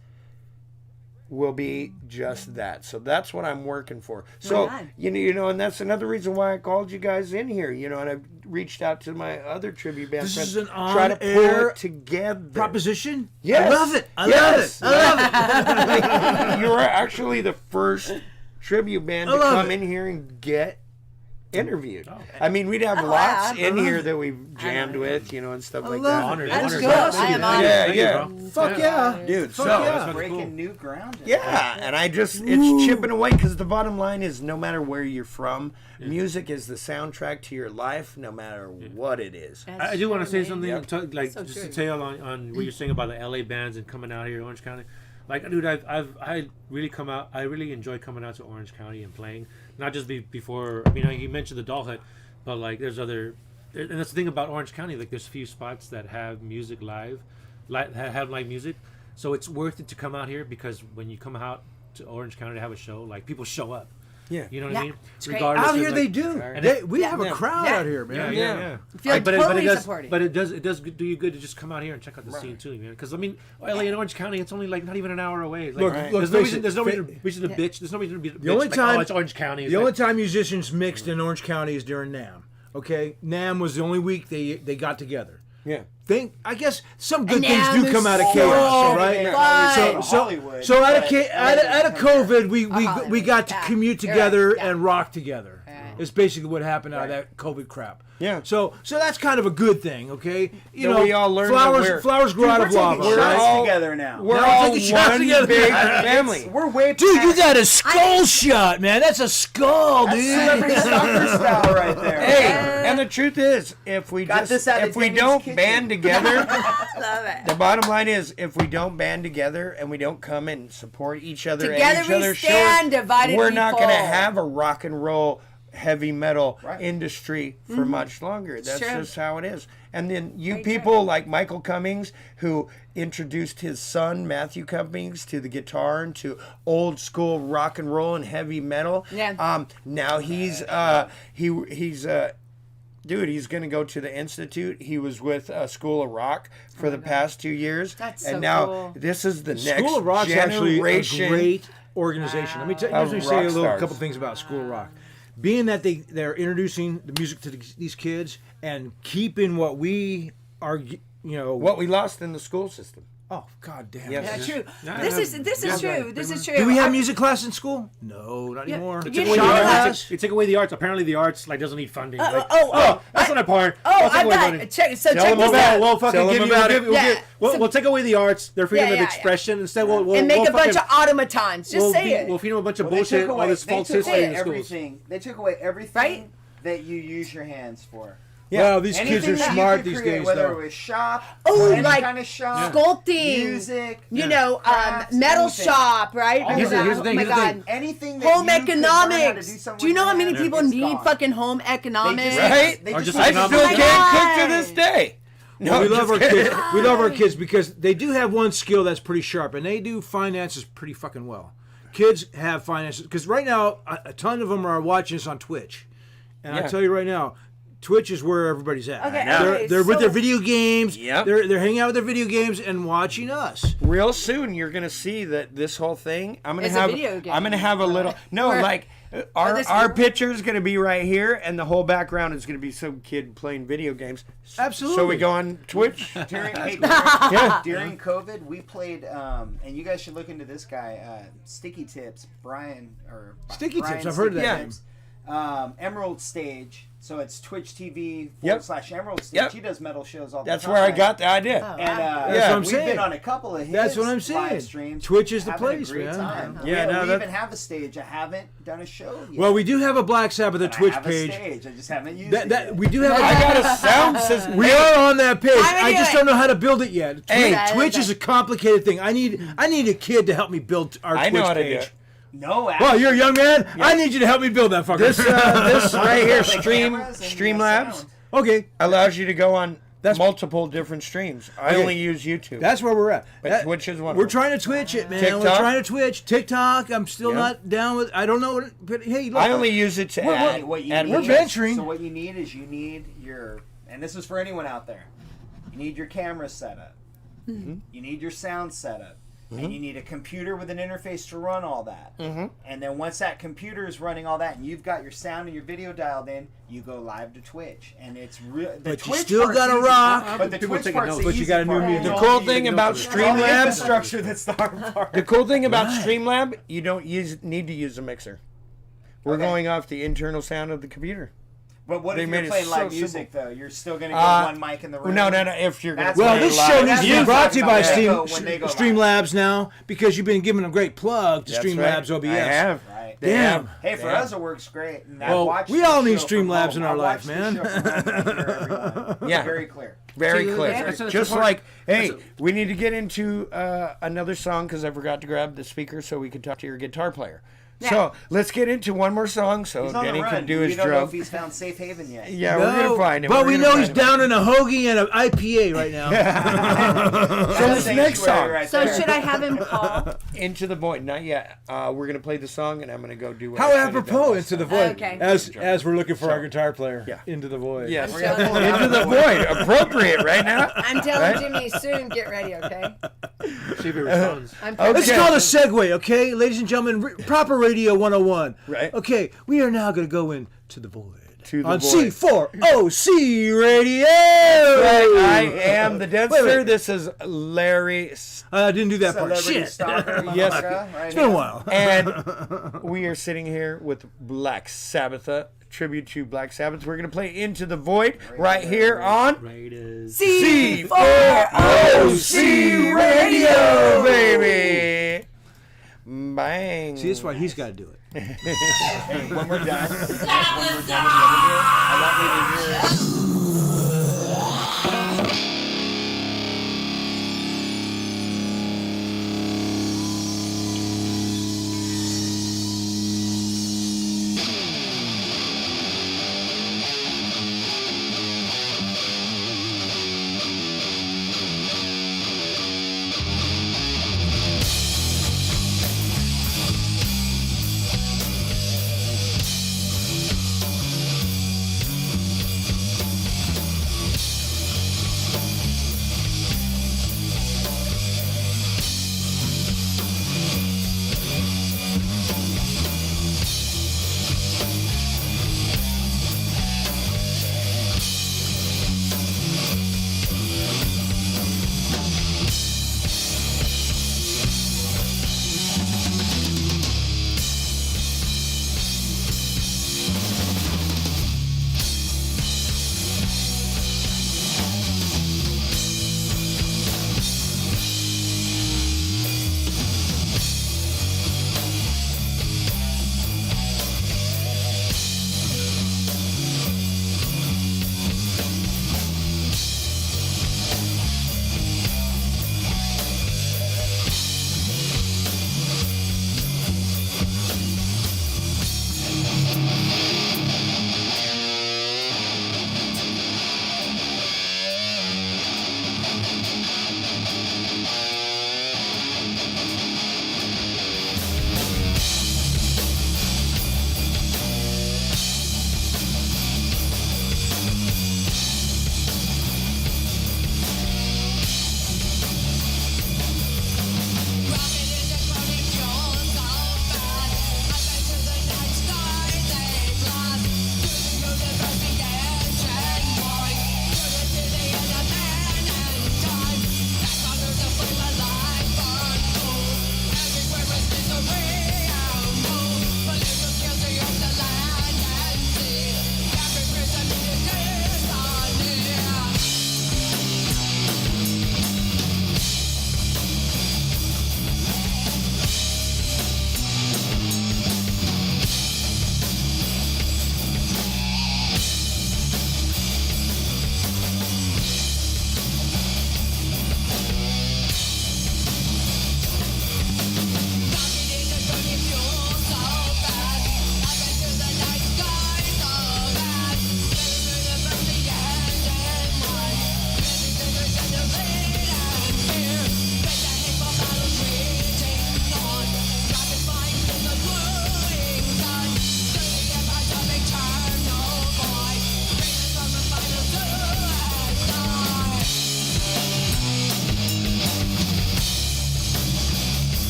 will be just that. So that's what I'm working for. So Right on. you know, and that's another reason why I called you guys in here. And I've reached out to my other tribute band This friends is an try to pull on-air it together. Proposition? Yes. I love it. I Yes. love it. I love it. You were actually the first tribute band to I love come it. in here and get interviewed. I mean, we'd have lots in here that we've jammed with, and stuff like that. Honored. That's Honored. good. I am honored. Yeah, Thank you, yeah. bro. Fuck yeah. Dude, Fuck so yeah. Breaking new ground. yeah, and it's chipping away because the bottom line is no matter where you're from, music is the soundtrack to your life, no matter what it is. I do want to say something, Yep. just to tail on what you're saying about the LA bands and coming out here to Orange County. Like, dude, I really come out. I really enjoy coming out to Orange County and playing. Not just before. I mean, you mentioned the Doll Hut, but like, there's other. And that's the thing about Orange County. Like, there's a few spots that have music live, have live music. So it's worth it to come out here because when you come out to Orange County to have a show, like people show up. Yeah. You know what Yeah, I mean? it's great. Regardless Out of, here like- they do. And We have a Yeah. crowd Yeah. out here, man. Yeah. Feel totally does, supported. but it does do you good to just come out here and check out the scene too, man. Because I mean, LA and Orange County, it's only like not even an hour away. Like, Look, there's no face reason. it, There's no fa- reason to bitch. There's no reason to be. The only time it's Orange County. The only time musicians mixed in Orange County is during NAMM. Okay, NAMM was the only week they got together. Yeah. I guess some good And things NAMM do come is out of so chaos, all right? fun. So out of COVID, we got to commute together Yeah. and rock together. is basically what happened out of that COVID crap. Yeah. So that's kind of a good thing, okay? You That know, we all learned that flowers grow out of lava. We're all together now. We're Now all take a shot one together. big family. We're way Dude, you past got a skull shot, man. That's a skull, dude. celebrity soccer style right there. Hey, and the truth is, if we Got this out of if we Daniel's don't kitchen. band together, Love it. the bottom line is, if we don't band together and we don't come and support each other Together and each we other's stand, shows, divided we're we not going to fall. have a rock and roll heavy metal Right. industry for much longer. That's true. just how it is. And then you people like Michael Cummings, who introduced his son Matthew Cummings to the guitar and to old school rock and roll and heavy metal. Yeah. Now he's dude, he's going to go to the Institute. He was with School of Rock for the past 2 years. That's and so now cool. this is the next School of Rock's actually a generation. great organization. Let me Of say a rock little stars. couple things about School of Rock. Being that they're introducing the music to these kids and keeping what we are, What we lost in the school system. Oh, god damn. Yes. Yeah, true. This is true. This is true. Do we have music class in school? No, not anymore. They You took away know the that- arts. They took away the arts. Apparently, the arts doesn't need funding. Like, oh, that's not a part. Oh, Let's take I've away got funding. check. So Tell check them this about out. it. We'll fucking Tell give them you. about We'll, it. give, Yeah. we'll take away the arts, their freedom of yeah, expression. Instead, we'll And make we'll a bunch fucking- of automatons. Just say it. We'll feed them a bunch of Well, they bullshit. took All away- this they false took history away in the schools. everything. They took away everything Right? that you use your hands for. Well, these kids Anything are that you smart could these create, days, whether though. it was shop, Oh, any like kind of shop, sculpting, music, you know, crafts, metal anything. shop, right? All Here's of the that. thing, Oh my here's the thing. God. Anything that Home you could learn how to economics. something Do you know with how your many hands, people it's need gone. fucking home economics? Right? They Or just just I economic- still Oh my can't God. cook to this day. Well, we love our just kids. kidding. We love our kids because they do have one skill that's pretty sharp, and they do finances pretty fucking well. Kids have finances because right now a ton of them are watching us on Twitch, and Yeah. I tell you right now, Twitch is where everybody's at. Okay, They're with so- their video games. Yep. They're hanging out with their video games and watching us. Real soon, you're gonna see that this whole thing. I'm gonna It's a have. video game. I'm gonna have a little. No, Or- like our this- picture is gonna be right here, and the whole background is gonna be some kid playing video games. Absolutely. So we go on Twitch. During COVID, we played, and you guys should look into this guy, Sticky Tips, Brian Sticky Brian Tips, I've heard of that Tips. Emerald Stage. So it's Twitch TV Yep. / Emerald Stage. Yep. He does metal shows all the That's time. where I got the idea. Oh. And That's what I'm we've saying. been on a couple of his That's what I'm saying. live streams. Twitch is the having a place, great man. time. Yeah, we, no, we that- even have a stage. I haven't done a show yet. Well, we do have a Black Sabbath But Twitch I have page. A stage. I just haven't used it yet. We do have. I got a sound system. We are on that page. I'm I just gonna don't know how to build it yet. Hey. Twitch is a complicated thing. I need a kid to help me build our I Twitch know how to do page. it. No, Well, you're a young man. I need you to help me build that fucker. This right here, The cameras and the Streamlabs, sound. okay, allows you to go on That's- multiple different streams. I Okay. only use YouTube. that's where we're at. But Twitch is one of We're them. trying to Twitch it, man. We're TikTok? trying to Twitch TikTok. I'm still Yeah. not down with. I don't know what. But hey, look, I only use it to Hey, add. what you add need we're is- venturing. So what you need is you need your, and this is for anyone out there. You need your camera set up. Mm-hmm. You need your sound set up. And you need a computer with an interface to run all that. Mm-hmm. And then once that computer is running all that, and you've got your sound and your video dialed in, you go live to Twitch, and it's real. But you still gotta rock. But the People Twitch taking part's notes. the But you easy got a new part. music. The cool thing about All the Streamlabs, infrastructure that's the hard part. the cool thing about Streamlab, you don't need to use a mixer. We're Okay. going off the internal sound of the computer. But what They if made you're it playing so live music simple. though? You're still gonna get one mic in the room. No. If you're going to That's Well, what this live- show needs that's to what be I'm brought to you by talking about. When they go live. Streamlabs now because you've been giving a great plug to That's Streamlabs right. OBS. I have. Right. They Damn. have. Hey, for They us have. it works great. And I Well, watch we the all need show from Streamlabs home. in our I life, watch the man. show from home and I hear everyone. Yeah. Very clear. Very See, clear. that's Just part- like, hey, we need to get into another song because I forgot to grab the speaker so we could talk to your guitar player. So let's get into one more song so He's on Denny the run. can do We his don't know drum. if he's found safe haven yet. Yeah, we're gonna find him. But We're we gonna know he's find him. down in a hoagie and an IPA right now. So this next song, Right So there. should I have him call? Into the Void. Not yet. We're gonna play the song, and I'm gonna go do. What How I should've done apropos last into the time. void. Okay. As we're looking for our guitar player. Yeah. Into the void. Yes. We're gonna pull it out Into of the the void. Void. Appropriate right now. I'm telling Right? Jimmy soon. Get ready, okay? See if he responds. I'm Let's Okay. call it a segue, okay? Ladies and gentlemen, proper radio 101. Right. Okay, we are now going to go into the void. To the on void. C4OC Radio. I am the Denster. Wait. This is Larry. I didn't do that part. Celebrity Shit. stalker, Yes. motherfucker, right It's been a here. while. And we are sitting here with Black Sabbath tribute to Black Sabbath. We're going to play Into the Void right here on Raiders. C4OC Radio, baby. Bang. See, that's why he's got to do it. When we're done, with the other beer, I want you to hear it.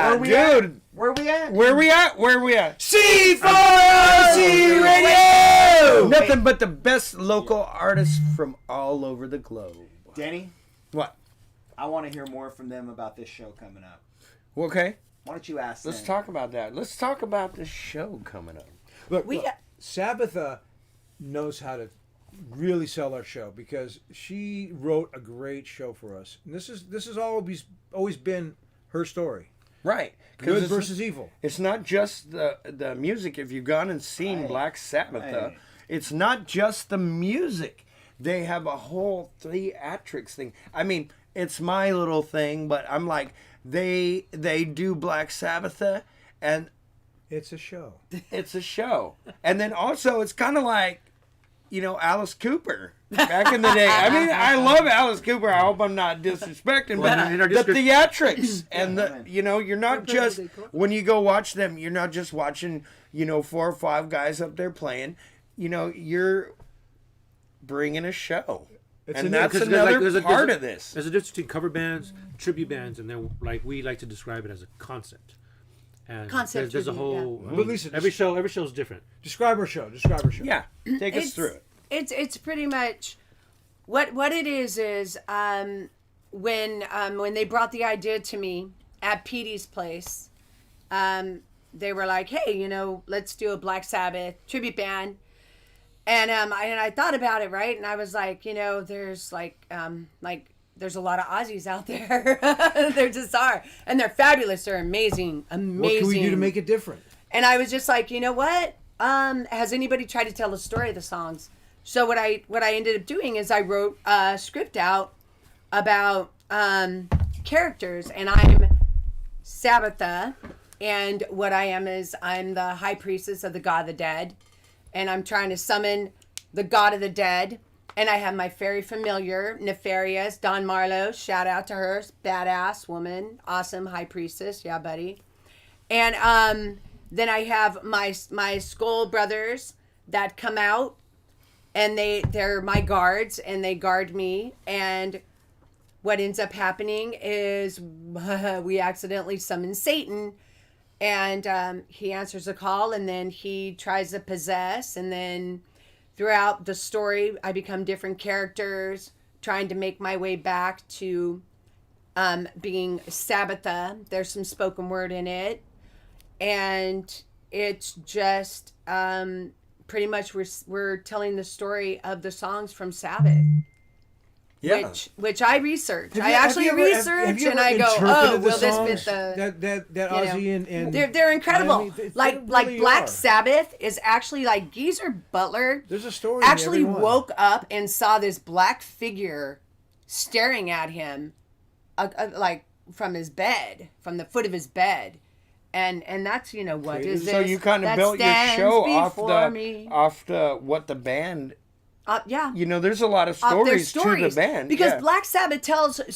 Where we at? dude. Where we at? Where we at? Where we at? C4OC Radio! Nothing but the best local artists from all over the globe. Danny, What? I want to hear more from them about this show coming up. Okay. Why don't you ask Let's them? talk about that. Let's talk about the show coming up. Look, Sabbatha knows how to really sell our show because she wrote a great show for us. And this is always been her story. Right. Good versus evil. It's not just the music. If you've gone and seen Black Sabbath, it's not just the music. They have a whole theatrics thing. I mean, it's my little thing, but I'm like, they do Black Sabbath and it's a show. It's a show. And then also it's kind of like, Alice Cooper back in the day. I mean, I love Alice Cooper. I hope I'm not disrespecting, but the theatrics and you're not just, when you go watch them, you're not just watching, 4 or 5 guys up there playing. You're bringing a show. And that's another part of this. There's a difference between cover bands, tribute bands, and then we like to describe it as a concept. And there's a whole. But Lisa, every show is different. Describe our show. Yeah, take us through it. It's pretty much what it is when they brought the idea to me at Petey's place, they were like, hey, let's do a Black Sabbath tribute band. And I thought about it, right? And I was like, there's there's a lot of Aussies out there. There just are. And they're fabulous. They're amazing. Amazing. What can we do to make it different? And I was just like, you know what? Has anybody tried to tell the story of the songs? So what I ended up doing is I wrote a script out about characters. And I'm Sabbatha. And what I am is I'm the high priestess of the God of the Dead. And I'm trying to summon the God of the Dead. And I have my very familiar, nefarious Don Marlowe. Shout out to her. Badass woman. Awesome high priestess. Yeah, buddy. And then I have my Skull brothers that come out. And they're my guards. And they guard me. And what ends up happening is we accidentally summon Satan. And he answers the call, and then he tries to possess, and then throughout the story, I become different characters, trying to make my way back to being Sabbatha. There's some spoken word in it, and it's just pretty much we're telling the story of the songs from Sabbath. Yeah. Which I research. I actually research and I go, oh, will this fit the that Ozzy and they're incredible. I mean, like really Black are. Sabbath is actually like Geezer Butler. There's a story. in Actually every one. woke up and saw this black figure staring at him, like from his bed, from the foot of his bed. And that's what is this? So you kind of that built your stands show before me. off the what the band. Yeah. There's a lot of stories to the band. Because yeah. Black Sabbath tell song,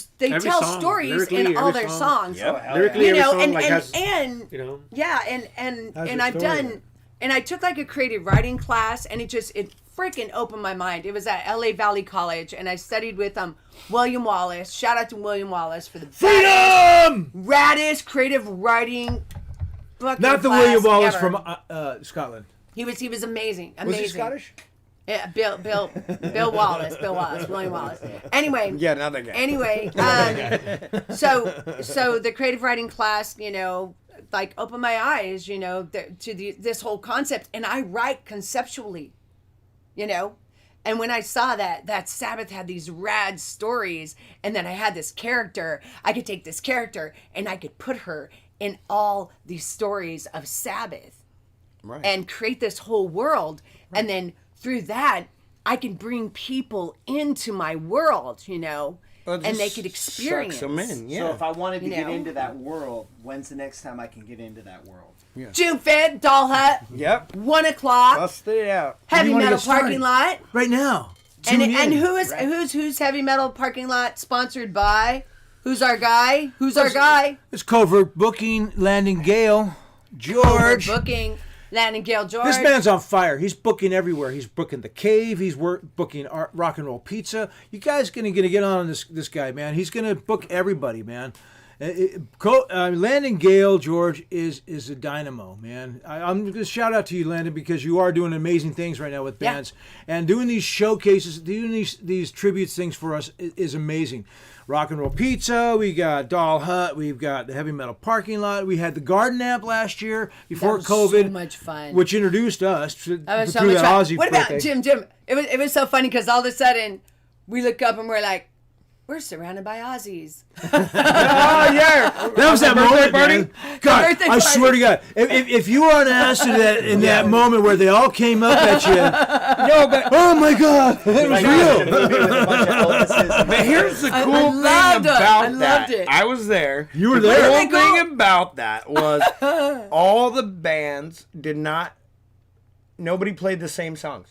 stories in all their songs. Yep. Lyrically, every song has, yeah, and I've done, and I took like a creative writing class, and it freaking opened my mind. It was at LA Valley College, and I studied with William Wallace. Shout out to William Wallace for the raddest creative writing book. Not the William Wallace from Scotland. He was amazing. Amazing. Was he Scottish? Yeah, Bill Wallace, William Wallace. Anyway. Yeah, another guy. Anyway, so the creative writing class, opened my eyes, to this whole concept, and I write conceptually, And when I saw that Sabbath had these rad stories, and then I had this character, I could take this character and I could put her in all these stories of Sabbath, right, and create this whole world, right. And then through that, I can bring people into my world, and they could experience. Sucks them in, yeah. So if I wanted to get into that world, when's the next time I can get into that world? Yeah. June 5th, Doll Hut. Yep. 1 o'clock. Bust it out. Heavy Metal Parking Lot. Right now. And who's Heavy Metal Parking Lot sponsored by? Who's our guy? Our guy? It's Covert Booking, Landon Gale, George. Covert Booking. Landon Gale George. This man's on fire. He's booking everywhere. He's booking the Cave. He's booking Rock and Roll Pizza. You guys gonna get on this guy, man. He's gonna book everybody, man. Landon Gale, George, is a dynamo, man. I'm going to shout out to you, Landon, because you are doing amazing things right now with bands. And doing these showcases, doing these tributes things for us is amazing. Rock and Roll Pizza, we got Doll Hut, we've got the Heavy Metal Parking Lot, we had the Garden Amp last year before that was COVID. So much fun. Which introduced us to, That was so through much that fun. Aussie What about birthday. Jim? It was so funny because all of a sudden we look up and we're like, we're surrounded by Aussies. Oh yeah, That was that moment, party. man. God, birthday I swear party. to God, if you were on acid in that moment where they all came up at you, No, but oh my God, it was real. But here's the I cool thing loved it. about I that. loved it. I was there. You were The there? cool Where did they go? thing about that was all the bands did not. Nobody played the same songs.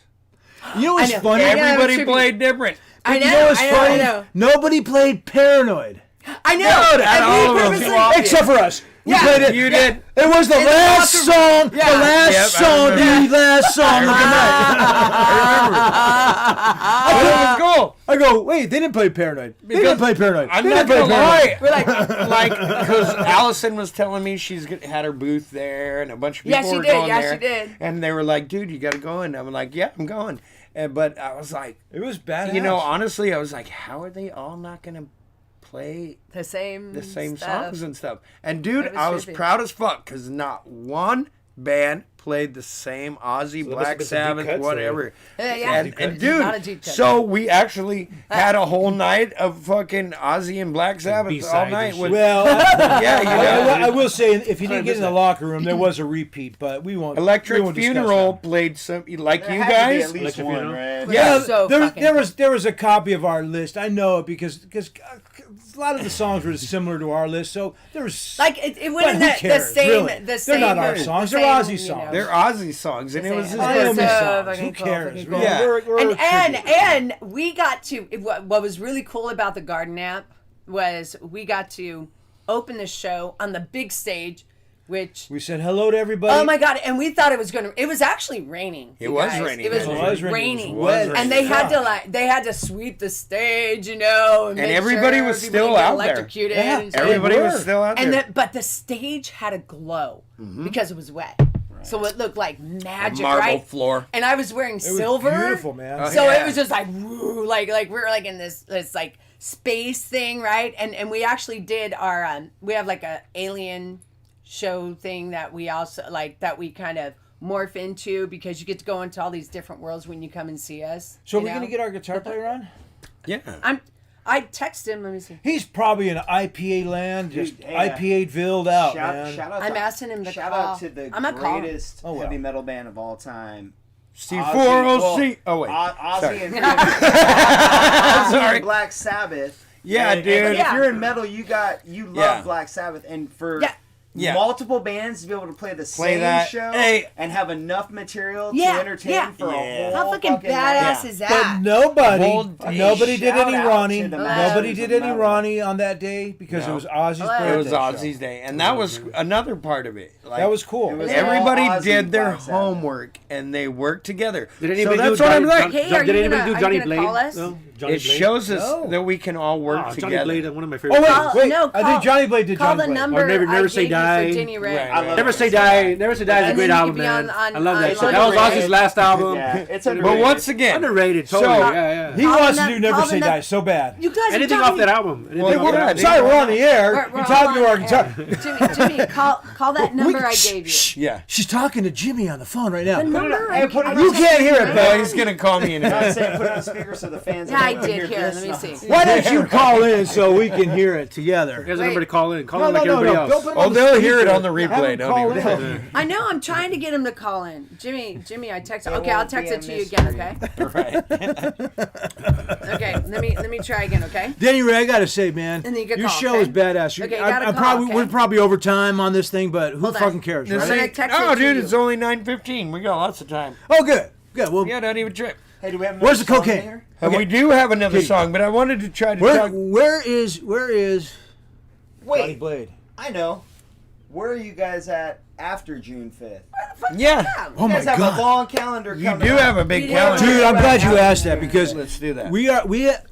You know what's I know. funny? Yeah, Everybody tribute. played different. I know. You know what's I know. funny? I know. Nobody played Paranoid. I know. No, and all we of them. purposely- Except for us. We Yeah. played it. You did. It was the In the last locker song. room. Yeah. The last Yep, I song. remember. The last song of the night. But it was cool. I go, wait, they didn't play Paranoid. They Because didn't play Paranoid. I'm They not didn't play gonna lie. Paranoid. We're like, Like, because Allison was telling me she's had her booth there, and a bunch of people Yeah, she were did. going Yeah, there. she did. And they were like, "Dude, you got to go in." I'm like, "Yeah, I'm going." But I was like, It was badass. you know, honestly, I was like, "How are they all not going to play the same stuff. songs and stuff?" And dude, It was I was trippy. proud as fuck because not one band played the same Ozzy, So there must have Black been some deep Sabbath, cuts whatever. Yeah. And A lot of dude, deep cuts. so we actually had a whole night of fucking Ozzy and Black Sabbath all B-sides night and with. shit. Well, Yeah, you know. I will say, if you Sorry, didn't get in the missed locker room, there was a repeat, but we won't. we Electric won't discuss Funeral that. played some like There you had to be guys. at least Electric one, Funeral? right? Yeah, So there fucking was a copy of our list. I know it because a lot of the songs were similar to our list, so there was Like it But wasn't who the cares, same. really? The They're same. not our the songs, same, they're Ozzy you songs. know. They're Ozzy songs, and it was Same. just Oh, Naomi so songs. fucking Who cool, cares? fucking cool. Yeah. We're a tribute. And we got to what was really cool about the Garden app was we got to open the show on the big stage, which We said hello to everybody. oh my god, and we thought it was gonna. It was actually raining. It you was guys. raining. It was, It was raining. raining. It was and raining. they had to Fuck. they had to sweep the stage, you know, and make everybody sure was people still didn't get out there. electrocuted. Yeah, and stuff. Everybody They was were. still out And there. but the stage had a glow because it was wet. So it looked like magic, marble right? floor. And I was wearing was silver. beautiful, man. Oh, So yeah. it was just like woo, like we were like in this like space thing, right? And we actually did our we have like a alien show thing that we also like that we kind of morph into because you get to go into all these different worlds when you come and see us. So you we're know? gonna get our guitar player on. Yeah. I text him. Let me see. He's probably in IPA land, just Dude, hey, IPA-villed out, man. Shout out I'm to, asking him to shout call. out to the I'm not calling. greatest Oh, well. heavy metal band of all time. C4OC. Oh wait. Ozzy Sorry. and Ozzy Sorry. and Black Sabbath. Yeah, And dude. if Yeah. you're in metal, you love Yeah. Black Sabbath, and for Yeah. multiple bands to be able to play the Play same that. show Hey. and have enough material Yeah, to entertain yeah. for a Yeah. whole How fucking night. badass Yeah. is But that? nobody did Shout any out Ronnie. to the Nobody masters did of any metal. Ronnie on that day because it was Ozzy's birthday. It was show. Ozzy's day, and that was another part of it. Like, That was cool. It was everybody all Ozzy did their Black Sabbath. homework and they worked together. Did So anybody that's do what I'm Johnny, like. Hey, John, are did you anybody gonna- do are Johnny you gonna Blade? call us? No? Johnny It Blade? shows us No. that we can all work Johnny together. Blade, one of my Oh favorite. wait, No, I think Johnny Blade did Call Johnny the Blade. number Or Never I Say gave you Die. for Jenny Ray. Right, I love Never Say Die. Never Say Die is a And great then you album, could be man. on- I love that on shit. That was underrated. Ozzy's last album. Yeah, it's But underrated. once again, Underrated, totally. So- yeah. He Call wants the to do num- Never call Say the Die num- so bad. You guys Anything are off talking- that album. Anything Well, off that yeah, album. they- Sorry, we're on the air. We're You're talking to on our air. guitar. Jimmy, call that number I gave you. yeah. She's talking to Jimmy on the phone right now. The number. Hey, put it on You can't hear it, No, Bill. he's gonna call me in a I'm minute. saying put it on speaker so the fans Yeah, I can did. hear Here, this let me nonsense. see. Why don't you call in so we can hear it together? Here's a Wait. number to call in. Call No, in like no, no, everybody no. else. Don't put it Oh, on the they'll hear it speaker. on the Have replay. him Don't call even. in. I know. I'm trying to get him to call in. Jimmy, I text. It Okay, I'll won't text be a it to you again. mystery. Okay. Okay. Let me try again. Okay. Danny Ray, I gotta say, man, And then you can your call, show okay? is badass. Okay, you gotta call, okay? We're probably over time on this thing, but who Hold on. fucking cares, Just Right? right? say, I'm gonna text oh, it to dude, you. it's only 9:15. We got lots of time. Oh, good, good. Well, Yeah, don't even trip. Hey, do we have Where's the another song cocaine? here? And we do have another song, but I wanted to try to talk. where is Johnny Wait, Blade? I know. Where are you guys at after June 5th? Yeah. You guys have a long calendar You coming do up. have a big calendar. Dude, I'm glad you asked that because let's do that.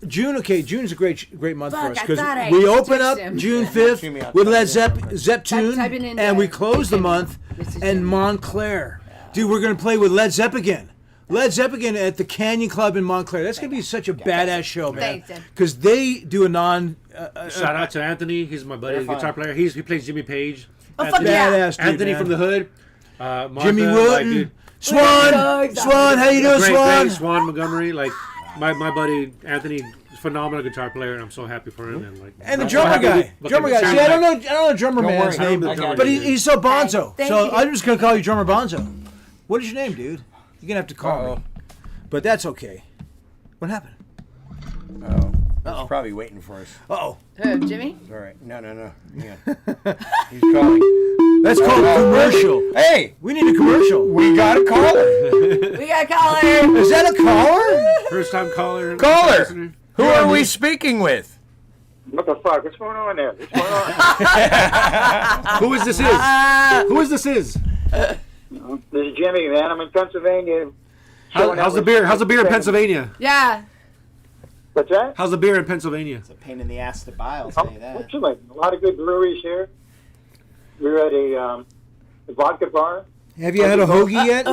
June. Okay, June's a great month for us I because thought I we open switched up him. June 5th with Led Zeppelin, Type it in and we there. close the month in Montclair. Dude, we're gonna play with Led Zeppelin. Led Zeppelin at the Canyon Club in Montclair. That's gonna be such a badass show, man. Thanks, Because they do a non. Shout out to Anthony. He's my buddy, They're fun. guitar player. He plays Jimmy Page. Oh, fuck yeah. Badass dude, Anthony man. from the Hood. Martha, Jimmy like, Wooten. dude, Swan, how you doing, Swan? Great Swan Montgomery. Like my buddy Anthony, phenomenal guitar player, and I'm so happy for him. And like And the I'm drummer so happy guy. Drummer guy. See, I don't know the drummer man's worry. name, I got but it. he's so bonzo. Thank So you. I'm just gonna call you Drummer Bonzo. What is your name, dude? You're gonna have to call me. But that's okay. What happened? He's probably waiting for us. Uh-oh. Who, Jimmy? All right. No. Yeah. He's calling. That's called a commercial. Hey, We need a commercial. we got a caller. We got a caller. Is that a caller? First time caller. Caller. listener. Who are we speaking with? What the fuck? What's going on there? What's going on? Who is this? Who is this? This is Jimmy, man. I'm in Pennsylvania. How's the beer? How's the beer in Pennsylvania? Yeah. What's that? How's the beer in Pennsylvania? It's a pain in the ass to buy, I'll tell you that. Excellent. A lot of good breweries here. We're at a vodka bar. Have you had a hoagie yet?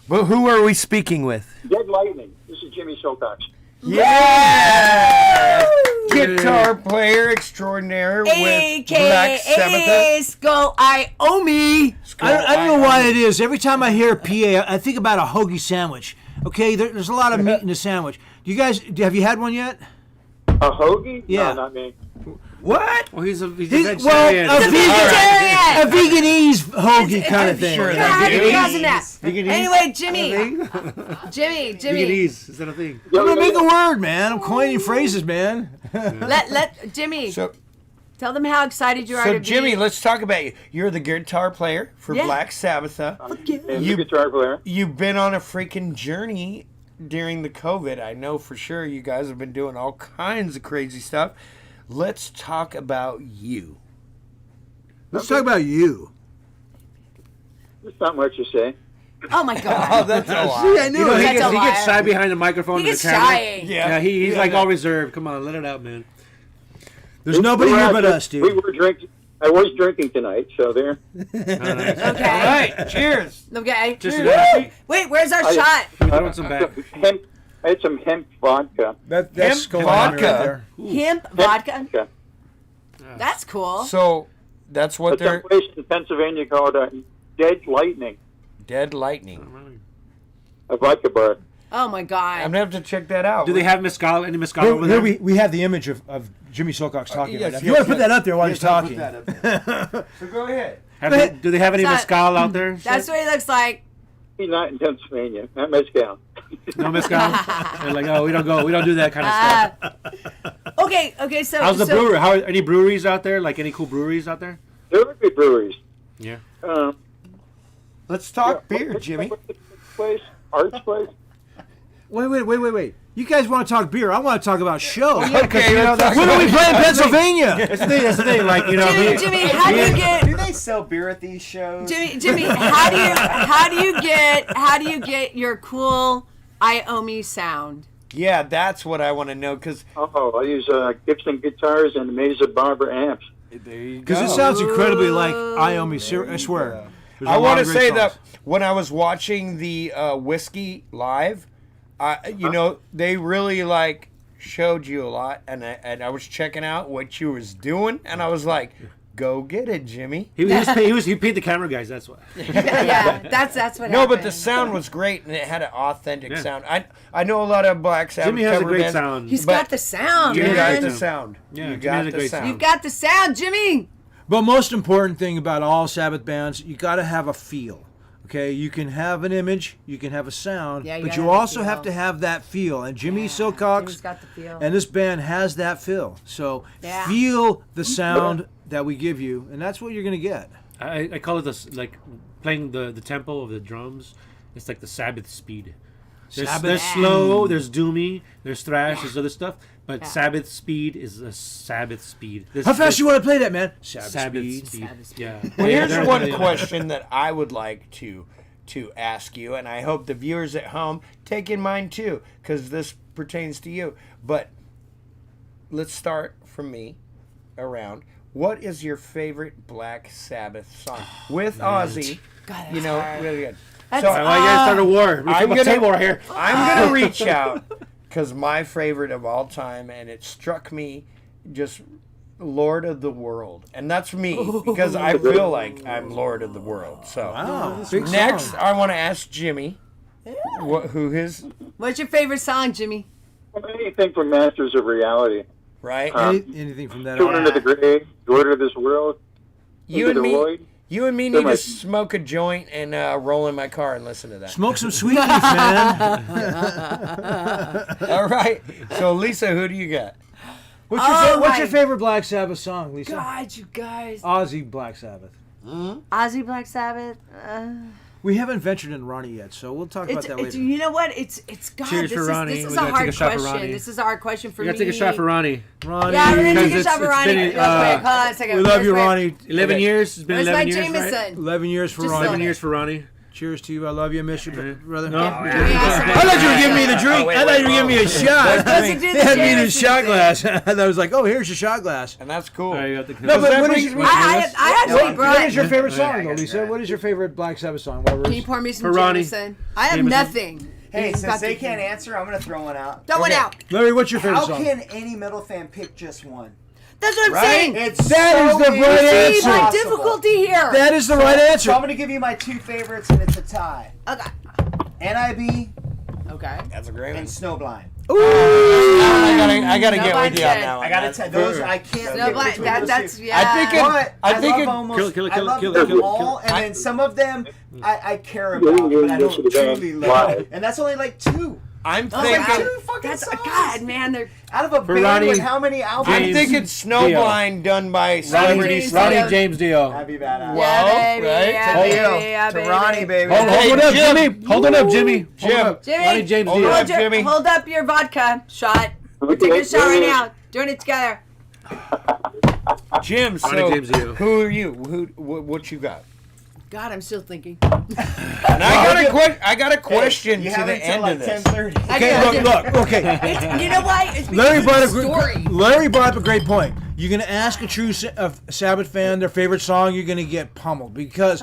Well, who are we speaking with? Dead Lightning. This is Jimmy Silcox. Yeah! Guitar player extraordinaire with Black AKA Sabbatha. Skull Iomi. I don't know why it is. Every time I hear PA, I think about a hoagie sandwich. Okay, there's a lot of meat in the sandwich. Have you had one yet? A hoagie? Yeah. No, not me. What? Well, he's a Well, vegetarian. a veganese hoagie kind of thing. Sure, God, that you're causing that. Veganese? Anyway, Jimmy. Jimmy. Veganese. Is that a thing? I'm gonna make a word, man. I'm coining phrases, man. Let Jimmy. So, Tell them how excited you are so to Jimmy, be. let's talk about you. You're the guitar player for Yeah. Black Sabbatha. I'm a guitar player. You've been on a freaking journey during the COVID. I know for sure you guys have been doing all kinds of crazy stuff. Let's talk about you. Let's talk about you. There's not much to say. Oh my Oh, God. that's a lot. See, I knew You know, it. he That's a gets liar. shy behind the microphone He and the gets camera. shy. Yeah, he's like all reserved. Come on, let it out, man. There's nobody here but us, We dude. were drinking. I was drinking tonight, so there. Okay. All right, cheers. Okay. Just Wait, where's our shot? I want some back. Hemp. I had some hemp vodka. That's Hemp Skull vodka. right there. Hemp vodka. Okay. That's cool. So that's what It's a they're place in Pennsylvania called Dead Lightning, Dead Lightning. a vodka bar. Oh my God. I'm gonna have to check that out. Do they have mezcal? Any mezcal Here, over here there? we have the image of Jimmy Silcox talking yes, right now. If yes, you want to yes. put that up there while he's talking. So go ahead. Do they have any It's not- mezcal out there? That's what he looks like. He's not in Pennsylvania, not mezcal. No mezcal. They're like, oh, we don't do that kind of stuff. Okay, so How's the so, brewery? How any breweries out there? Like any cool breweries out there? There would be breweries. Yeah. Let's talk beer, Jimmy. What's the place? Arts place? Wait. You guys want to talk beer? I want to talk about show. Okay, let's talk When are we about- playing Pennsylvania? That's the thing. Like, you know, Jimmy, how do you get? Do they sell beer at these shows? Jimmy, how do you get your cool Iomi sound? Yeah, that's what I want to know. Because Oh, I use Gibson guitars and Mesa Barber amps. there you go. Because it sounds incredibly like Iomi. I swear. There's I a lot want to of great say songs. that when I was watching the whiskey live, you know, they really like showed you a lot, and I was checking out what you was doing, and I was like, "Go get it, Jimmy." he paid the camera guys. That's why. Yeah, that's what. No, but the happened. sound was great, and it had an authentic Yeah. sound. I know a lot of Black Sabbath Jimmy has a cover great bands, sound. He's but got the sound, You got man. the sound. Yeah, you Jimmy got has a the great sound. You've got the sound, Jimmy. But most important thing about all Sabbath bands, you got to have a feel. Okay, you can have an image, you can have a sound, Yeah, you but gotta you have a also have feel. to have that feel. And Jimmy Jimmy's Silcox got the feel. and this band has that feel. So Yeah. feel the sound that we give you, and that's what you're going to get. I call it this, like playing the tempo of the drums. It's like the Sabbath speed. There's slow, there's doomy, there's thrash, there's other stuff. But Sabbath speed is a Sabbath speed. How fast you want to play that, man? Sabbath speed. Yeah. Well, here's one question that I would like to ask you, and I hope the viewers at home take in mind too, because this pertains to you. But let's start from me around. What is your favorite Black Sabbath song with Ozzy? God, you know, hard. really good. That's So why you guys start a war? I'm gonna table right here. I'm gonna reach out because my favorite of all time, and it struck me, just Lord of the World, and that's me because I feel like I'm Lord of the World. So next, I want to ask Jimmy, what's your favorite song, Jimmy? Anything from Masters of Reality. Right. Anything from that. Children of the Grave, Order of this World. You and me. Void. You and me need to smoke a joint and roll in my car and listen to that. Smoke some sweet leaf, man. All right. So, Lisa, who do you got? What's your favorite Black Sabbath song, Lisa? God, you guys. Ozzy Black Sabbath. Ozzy Black Sabbath. We haven't ventured in Ronnie yet, so we'll talk about that later. You know what? It's God. Cheers for Ronnie. This is We a gotta hard take a shot for question. Ronnie. This is a hard question for You me. gotta take a shot for Ronnie. Ronnie. Yeah, we're gonna take a Because shot for it's Ronnie. been, Real quick, hold on a second. We love you, Real quick. Ronnie. 11 years. It's been Where's 11 my years, right? Jameson? 11 years for Just Ronnie. 11 years for Ronnie. Cheers to you. I love you. I miss you, brother. No. I thought you were giving me the drink. I thought you were giving me a shot. Doesn't do They had the me in a Jameson shot thing. glass. And I was like, oh, here's your shot glass. And that's cool. All right, you got the No, but what is your, I actually brought. what is your favorite song, though, Lisa? What is your favorite Black Sabbath song? Can you pour me some For Ronnie. Jameson? I have Jameson. nothing. Hey, He's since got they the- can't answer, I'm gonna throw one out. Throw one out. Larry, what's your favorite How song? can any metal fan pick just one? That's what I'm Right? saying. It's That so is the right easy. See my answer. difficulty here. That is the right answer. So I'm gonna give you my two favorites, and it's a tie. Okay. NIB Okay. That's a great one. and Snowblind. I gotta get with you on Snowblind that one. I gotta tell those. I can't. No, pick but between those that's two. yeah. I think But I think love almost. Kill it, I love kill it, them kill it, all, kill it. and then some of them I care about, but I don't truly love. And that's only like two. I'm Oh, thinking. wow. Two fucking That's songs. God, man. They're Out of a For band Ronnie, with how many albums? I'm James thinking Snowblind done by celebrities. Ronnie James Dio. That'd be badass. yeah, Well, baby, right? yeah, To baby, Dio, yeah, to baby. Ronnie, baby. Hold Hey, it up, Jim. Jimmy. Hold it up, Jimmy. Jim. Jimmy, Ronnie James Hold Dio. it up, Jimmy. hold up your vodka shot. We're taking a shot right now. Doing it together. Jim, so Ronnie James Dio. who are you? What you got? God, I'm still thinking. And I got a question You to have the until end like of this. 10:30. Okay, look. Okay. It's, you know why? It's because Larry brought, of the story. Larry brought up a great point. You're going to ask a true Sabbath fan their favorite song, you're going to get pummeled because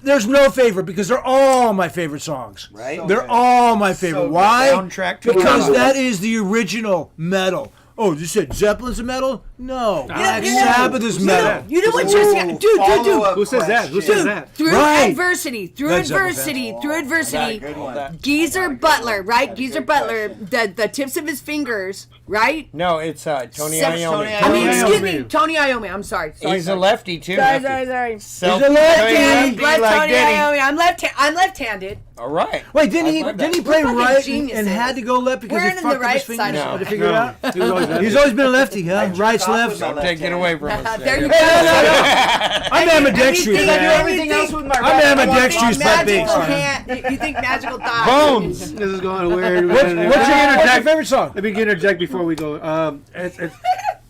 there's no favorite because they're all my favorite songs. Right. So They're good. all my favorite. good. Why? Soundtrack to Because love. that is the original metal. Oh, you said Zeppelin's a metal? No. Black you know- Sabbath is metal. You know what you're saying? Dude. Follow-up Who says that? Who question. says that? Through Right. adversity, Led Zeppelin through adversity, Good one. Geezer Butler, right? Geezer Butler, the tips of his fingers, right? No, it's Tony Sex- Iommi. I mean, Tony excuse Iommi. me, Tony Iommi. I'm sorry. He's a lefty too. Sorry. Self- He's a lefty. Left-handed, like Tony Denny. Iommi. I'm left-handed. All right. Wait, didn't I love that. he play We're fucking right and geniuses. had to go left because We're he in fucked the up his right fingers? side. Had to figure it out? He was always lefty. He's always been a lefty, huh? Right's left. Don't take it away from us. There you Jay. go. I'm ambidextrous, Anything- I do man. everything else with my I'm right. ambidextrous, but big. Magical can't. You think magical thought? Bones. This is going weird. What's your favorite song? Let me interject before we go. It's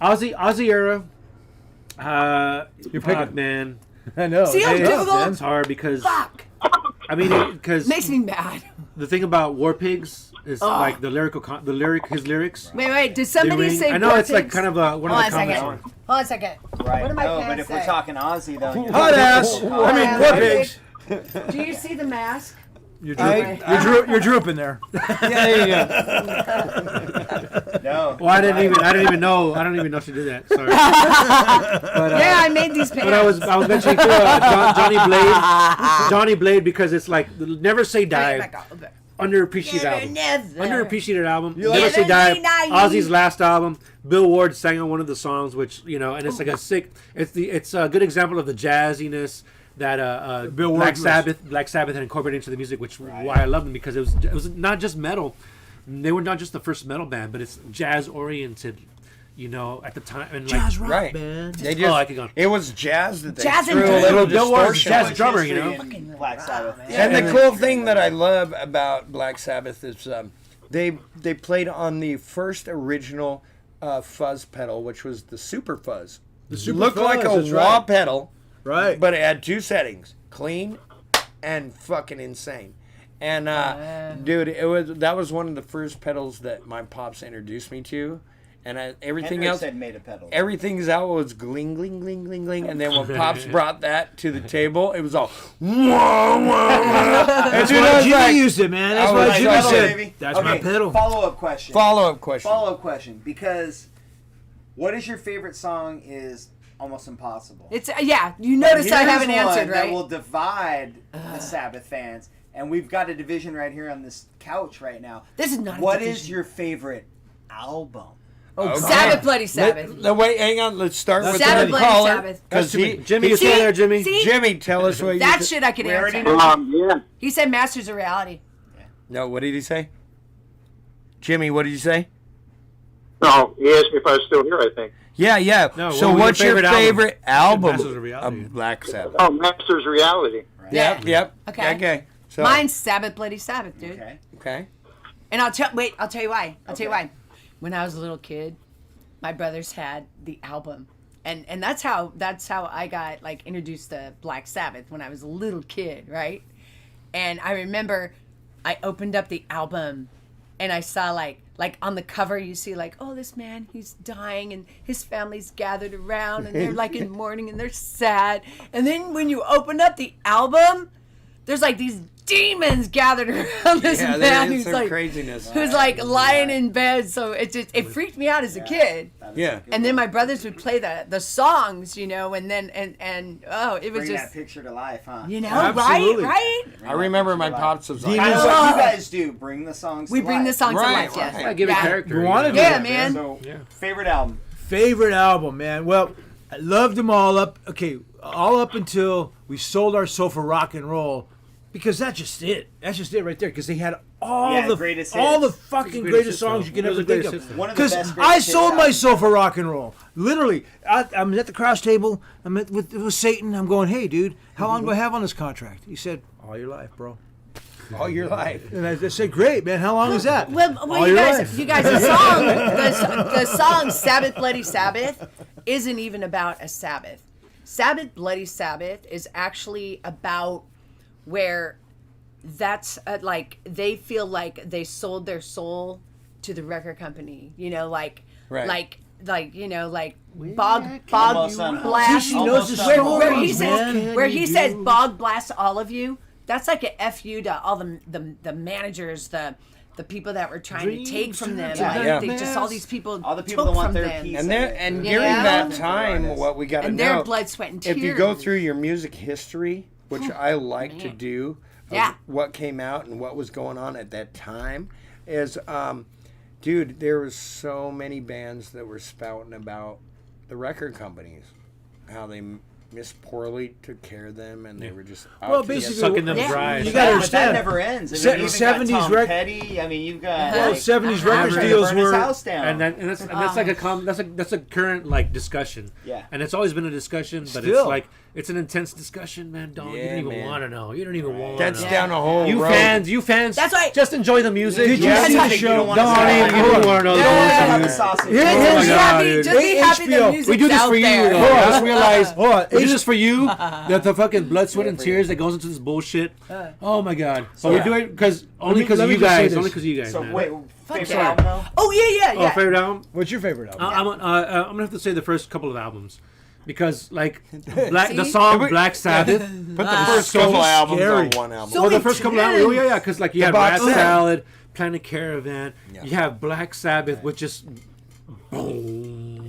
Ozzy era. You're Fuck, picking. man. I know. See how It's difficult? hard because Fuck. I mean, because Makes me mad. the thing about War Pigs is like his lyrics. Wait. Did they somebody ring. say I know War it's like Pigs? kind of one Hold of the on a comments. second. Hold on a second. Right. What am I No, pants but if we're say? talking Ozzy, though, you're Hot ass. Oh, I mean, yeah. War Pigs. Do you see the mask? You're drooping there. There you go. No. Well, I didn't even know she did that. Sorry. But, Yeah, I made these pants. But I was mentioning too, Johnny Blade because it's like Never Say Die. Underappreciated album. Underappreciated album. Never Say Die. Ozzy's last album. Bill Ward sang on one of the songs, which and it's like a sick. It's a good example of the jazziness that Bill Black Ward Sabbath had incorporated into the music, which why I love them because it was not just metal. They were not just the first metal band, but it's jazz oriented. you know, at the time. And Jazz like, rock, Right. man. They just, I could go on. it was jazz that they Jazz and threw a drum. little Bill Ward was distortion. jazz on. drummer, you know. Fucking Black Sabbath. And the cool thing that I love about Black Sabbath is they played on the first original fuzz pedal, which was the Super Fuzz. The Super looked Fuzz, like a that's wah right. pedal, Right. but it had 2 settings: clean and fucking insane. And dude, that was one of the first pedals that my pops introduced me to. And everything Hendrix else, had made a pedal. everything's out was gling, gling, gling, gling, gling. And then when Pops brought that to the table, it was all, wah, wah, wah. That's Dude, I why was Jimmy like- used it, man. That's I why was Jimmy like, said, that's my pedal. Follow-up question. Follow-up question. Follow-up question. Because what is your favorite song is almost impossible. It's you notice I Here's haven't one answered, right? That will divide the Sabbath fans. And we've got a division right here on this couch right now. This is not a What division. is your favorite album? Okay. Sabbath, Bloody Sabbath. Wait, hang on. Let's start with Sabbath, the Bloody caller. Sabbath. Because Jimmy, you still there, Jimmy? See? Jimmy, tell us what you That said. shit I could We already answer. know. Yeah. He said Masters of Reality. No, what did he say? Jimmy, what did you say? No, he asked me if I was still here, I think. Yeah. No, so what was what's your your favorite favorite album Masters of Reality. of Black Sabbath? Oh, Masters Reality. Yep. Okay. Okay. So, Mine's Sabbath, Bloody Sabbath, dude. Okay. And I'll tell you why. I'll tell you why. When I was a little kid, my brothers had the album. And that's how I got like introduced to Black Sabbath when I was a little kid, right? And I remember I opened up the album and I saw like on the cover you see like, oh, this man, he's dying and his family's gathered around and they're like in mourning and they're sad. And then when you open up the album, there's like these demons gathered around this Yeah, there man is who's some like craziness. who's like lying in bed. So it freaked me out as a kid. Yeah. And then my brothers would play the songs, you know, and then and oh, it was Bring just that picture to life, huh? you know, Absolutely. right? I remember my pops was like, Kind of what you guys do. Bring the songs We to bring life. the songs Right, to life, yes. right. Give it Yeah. character. We wanted you know? to. Yeah, man. So, Yeah. favorite album? Favorite album, man. Well, I loved them all up. Okay, all up until we sold our soul for rock and roll, because that's just it. That's just it right there. Because they had all the greatest all the hits. fucking Greatest greatest hits, songs though. you can Those ever are think greatest of. hits, though. One of the Because best I greatest hits sold my albums soul ever. for rock and roll. Literally, I'm at the cross table. I'm with Satan. I'm going, hey, dude, how long do I have on this contract? He said, all your life, bro. all your life. And I said, great, man. How long is that? Well, All you your guys, life. the song Sabbath, Bloody Sabbath isn't even about a Sabbath. Sabbath, Bloody Sabbath is actually about where that's like they feel like they sold their soul to the record company. You know, like you know, like bog Almost on- blast. See, she knows the where he stories, says man. where he You says do. bog blast all of you. That's like a fu to all the managers, the people that were trying to take from them. Yeah. Like Yeah. they just all these people, All the people took that want from their them. piece. And there, and Yeah. during that Yeah. time, what we got to And know, their blood, sweat, and tears. if you go through your music history, which I like to man. do, of Yeah. what came out and what was going on at that time, is, dude, there was so many bands that were spouting about the record companies, how they poorly took care of them, and they were just out Well, to get basically, Sucking them Yeah. dry. You But gotta that understand. never ends. I Se- mean, you've 70s got Tom rec- Petty. I mean, you've got Well, like, 70s Hammer record trying to deals burn his were. house down. And that's like that's a current like discussion. Yeah. And it's always been a discussion, but Still. it's like it's an intense discussion, man. Don't you Yeah, don't even man. want to know. You don't even want. That's to. down a whole You road. fans. That's right. Just enjoy the music. Did you Yeah. see That's the why you show? don't wanna Don't say even that. you don't want to know. Yeah, Don't have want a to sausage. Yeah, Oh yeah, my Just God, happy, dude. just be happy the HBO. music's We do this out for you, there. though. Hold on. Just realize Hold on. we do this for you. That the fucking blood, sweat, and tears that goes into this bullshit. Oh my God. But we do it because only because let of me you just say guys. this. Only because of you guys. So man. wait, favorite yeah. album though? Oh yeah. Oh, favorite album? What's your favorite album? I'm gonna have to say the first couple of albums, because like the See? song Black Sabbath. Put the first so couple albums scary. on one album. So Well, the first couple of albums, oh yeah, because like you have box Rat set. Salad, Planet Caravan, Yeah. you have Black Sabbath, which is boom.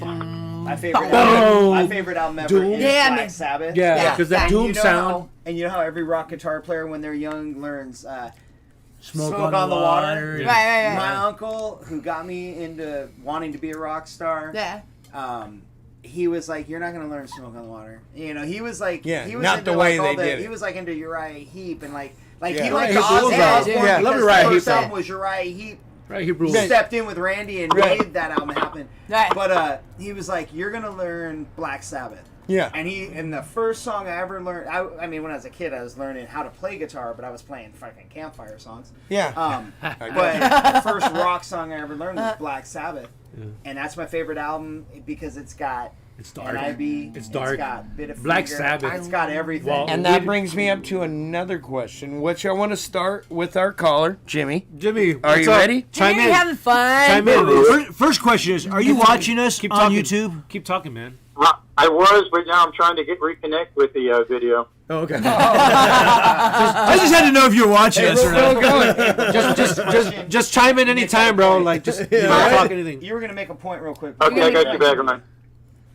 My favorite Boom. album. My favorite album ever Doom. is Yeah, Black man. Sabbath. Yeah, because that And doom you know sound. and you know how every rock guitar player, when they're young, learns Smoke on on the the Water. Water. Right. My uncle, who got me into wanting to be a rock star, Yeah. he was like, "You're not gonna learn Smoke on the Water." You know, he was like, Yeah, he was not into the way like all they did He it. was like into Uriah Heep and like Yeah. he liked Uriah Heep Ozzy rules, Osbourne yeah. because Love the Uriah first Heep, album though. was Uriah Heep. Right, he rules. stepped in with Randy and Right. made that album happen. Right. But he was like, "You're gonna learn Black Sabbath." Yeah. And the first song I ever learned, I mean, when I was a kid, I was learning how to play guitar, but I was playing fucking campfire songs. Yeah. But the first rock song I ever learned was Black Sabbath, and that's my favorite album because it's got. It's dark. NIB, It's dark. It's got Bit of Black Finger, Sabbath. It's got everything. Well, And that brings me up to another question, which I want to start with our caller, Jimmy. Jimmy, Are you ready? Jimmy, you're having fun. Chime in. First question is, are you watching us Keep on talking. YouTube? Keep talking, man. I was, but now I'm trying to reconnect with the video. Oh, okay. I just had to know if you were watching us or not. Just chime in anytime, bro. Like, just talk anything. You were gonna make a point real quick. Okay, I got you back, man.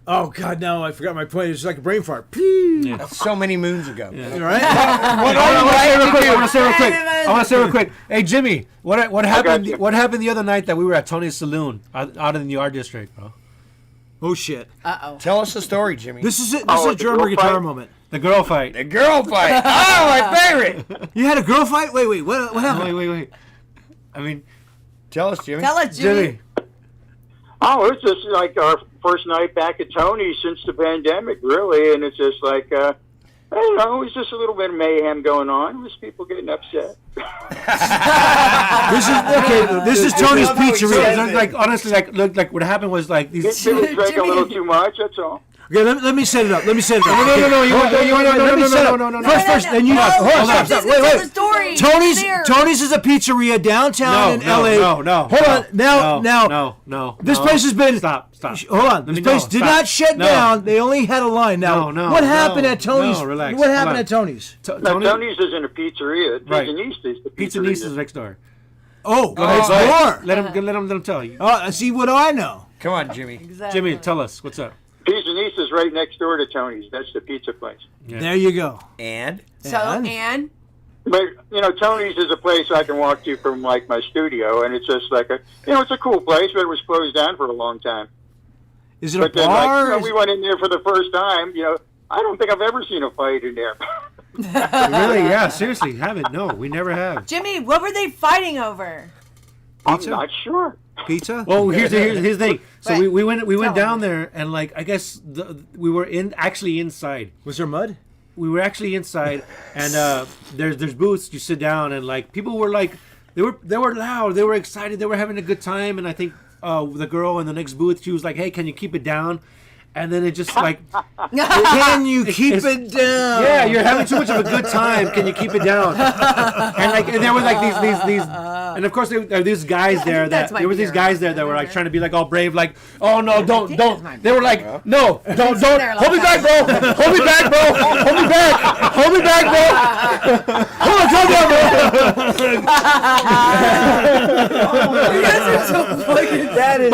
Oh God, no! I forgot my point. It's like a brain fart. Pee. That's so many moons ago. You all right? I want to say real quick. Hey, Jimmy, what happened? you. What happened the other night that we were at Tony's Saloon out in the art district, bro? Oh shit! Tell us the story, Jimmy. This is it. This Oh, is a the drummer girl guitar fight? moment. The girl fight. The girl fight. Oh, my favorite. You had a girl fight? Wait. What happened? Wait. I mean, Tell us, Jimmy. Tell us, Jimmy. Oh, it's just like our first night back at Tony's since the pandemic, really, and it's just like, I don't know, it's just a little bit of mayhem going on. There's people getting upset. This is Tony's Pizzeria. like honestly, like what happened was like these. People drink a little too much, that's all. Okay, let me set it up. No. First, then you. Hold on. Wait. Story. Tony's is a pizzeria downtown in LA. No. Hold on. Now. No. This place has been. Stop. Hold on. This place did not shut down. They only had a line. Now, what happened at Tony's? Relax. What happened at Tony's? Now, Tony's isn't a pizzeria. Right. Pizzanista's the Pizza pizzeria. Niece is next door. Oh, Go ahead. more. Let him tell you. See, what do I know? Come on, Jimmy. Exactly. Jimmy, tell us what's up. Pizzanista's right next door to Tony's. That's the pizza place. Yeah. There you go. And? And? But, Tony's is a place I can walk to from, like, my studio, and it's just like it's a cool place, but it was closed down for a long time. Is it But a then, bar? we went in there for the first time, I don't think I've ever seen a fight in there. Really? Yeah. Seriously, haven't. No, we never have. Jimmy, what were they fighting over? I'm not sure. Pizza? Well, here's the thing. So Wait, we went tell down me. there, and like I guess we were actually inside. Was there mud? We were actually inside, and there's booths. You sit down, and like people were like they were loud. They were excited. They were having a good time, and I think the girl in the next booth, she was like, "Hey, can you keep it down?" And then it just like, Can you keep it down? yeah, you're having too much of a good time. Can you keep it down? And there were like these, and of course there were these guys there that's my there were these beer. guys there that were like trying to be like all brave, like, oh no, don't. They were like, no, don't. there a Hold me long back, bro. Hold me back, bro. Hold me back. Hold me back, bro. Hold on, calm down, bro. That is.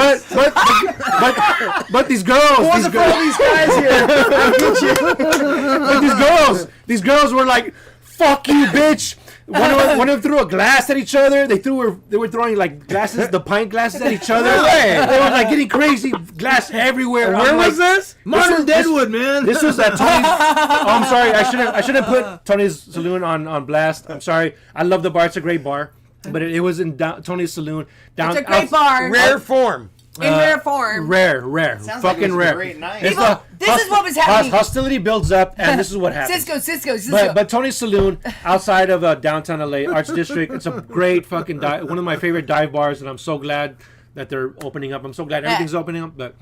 But these girls, these guys here. but these girls were like, "Fuck you, bitch!" One of them threw a glass at each other. They were throwing like glasses, the pint glasses at each other. They were like getting crazy, glass everywhere. Where was this? Modern Deadwood, man. This was at Tony's. Oh, I'm sorry. I shouldn't put Tony's Saloon on blast. I'm sorry. I love the bar. It's a great bar, but it was in Tony's Saloon. It's a great bar. Rare form. In rare form. Rare, Sounds like fucking it was a rare. great night. It's People, this is what was happening. Hostility builds up, and this is what happens. Cisco. But Tony's Saloon outside of downtown LA Arts District, it's a great fucking one of my favorite dive bars, and I'm so glad that they're opening up. I'm so glad everything's opening up, but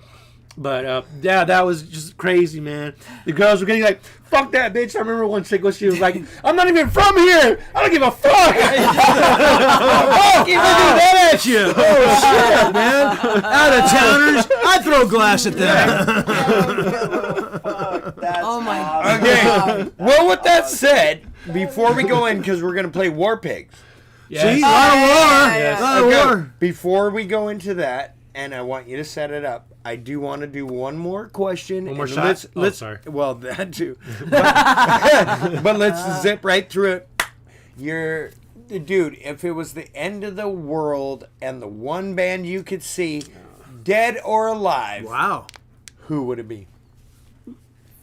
yeah, that was just crazy, man. The girls were getting like, "Fuck that bitch!" I remember one chick she was like, "I'm not even from here. I don't give a fuck." Fuck, even do that at you. Oh shit, man! Out of towners, I throw glass at them. Oh my God. Okay. Well, with that said, before we go in, because we're going to play War Pigs. Yes. See, a lot of war. Yeah. A lot of war. Before we go into that, and I want you to set it up, I do want to do one more question. One more and shot? Let's sorry. Well, that too. But let's zip right through it. Dude, if it was the end of the world and the one band you could see, dead or alive, Wow. who would it be?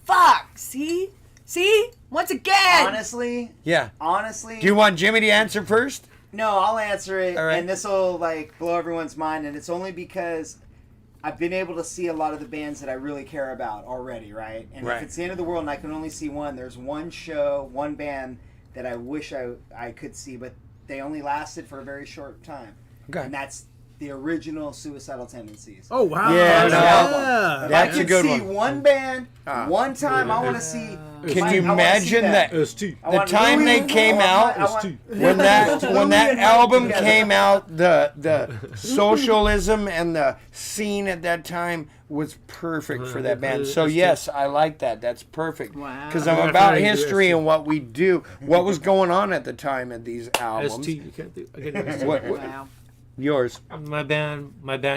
Fuck. See? Once again. Honestly, Yeah. honestly. Do you want Jimmy to answer first? No, I'll answer it, All right. and this will like blow everyone's mind, and it's only because I've been able to see a lot of the bands that I really care about already, right? And Right. if it's the end of the world and I can only see one, there's one show, one band that I wish I could see, but they only lasted for a very short time. Okay. And that's the original Suicidal Tendencies. Oh wow! Yeah, First no. album. If That's I a could good see one. one band, one time, I want to see. Can you I wanna see imagine that? ST. I The want time Louis, they came I out, want- when that Louis and album Mike together. came out, the socialism and the scene at that time was perfect for that band. So yes, I like that. That's perfect. Wow. Because I'm about history and what we do. What was going on at the time at these albums? ST, you can't do. I can't do What- Wow. Yours? My band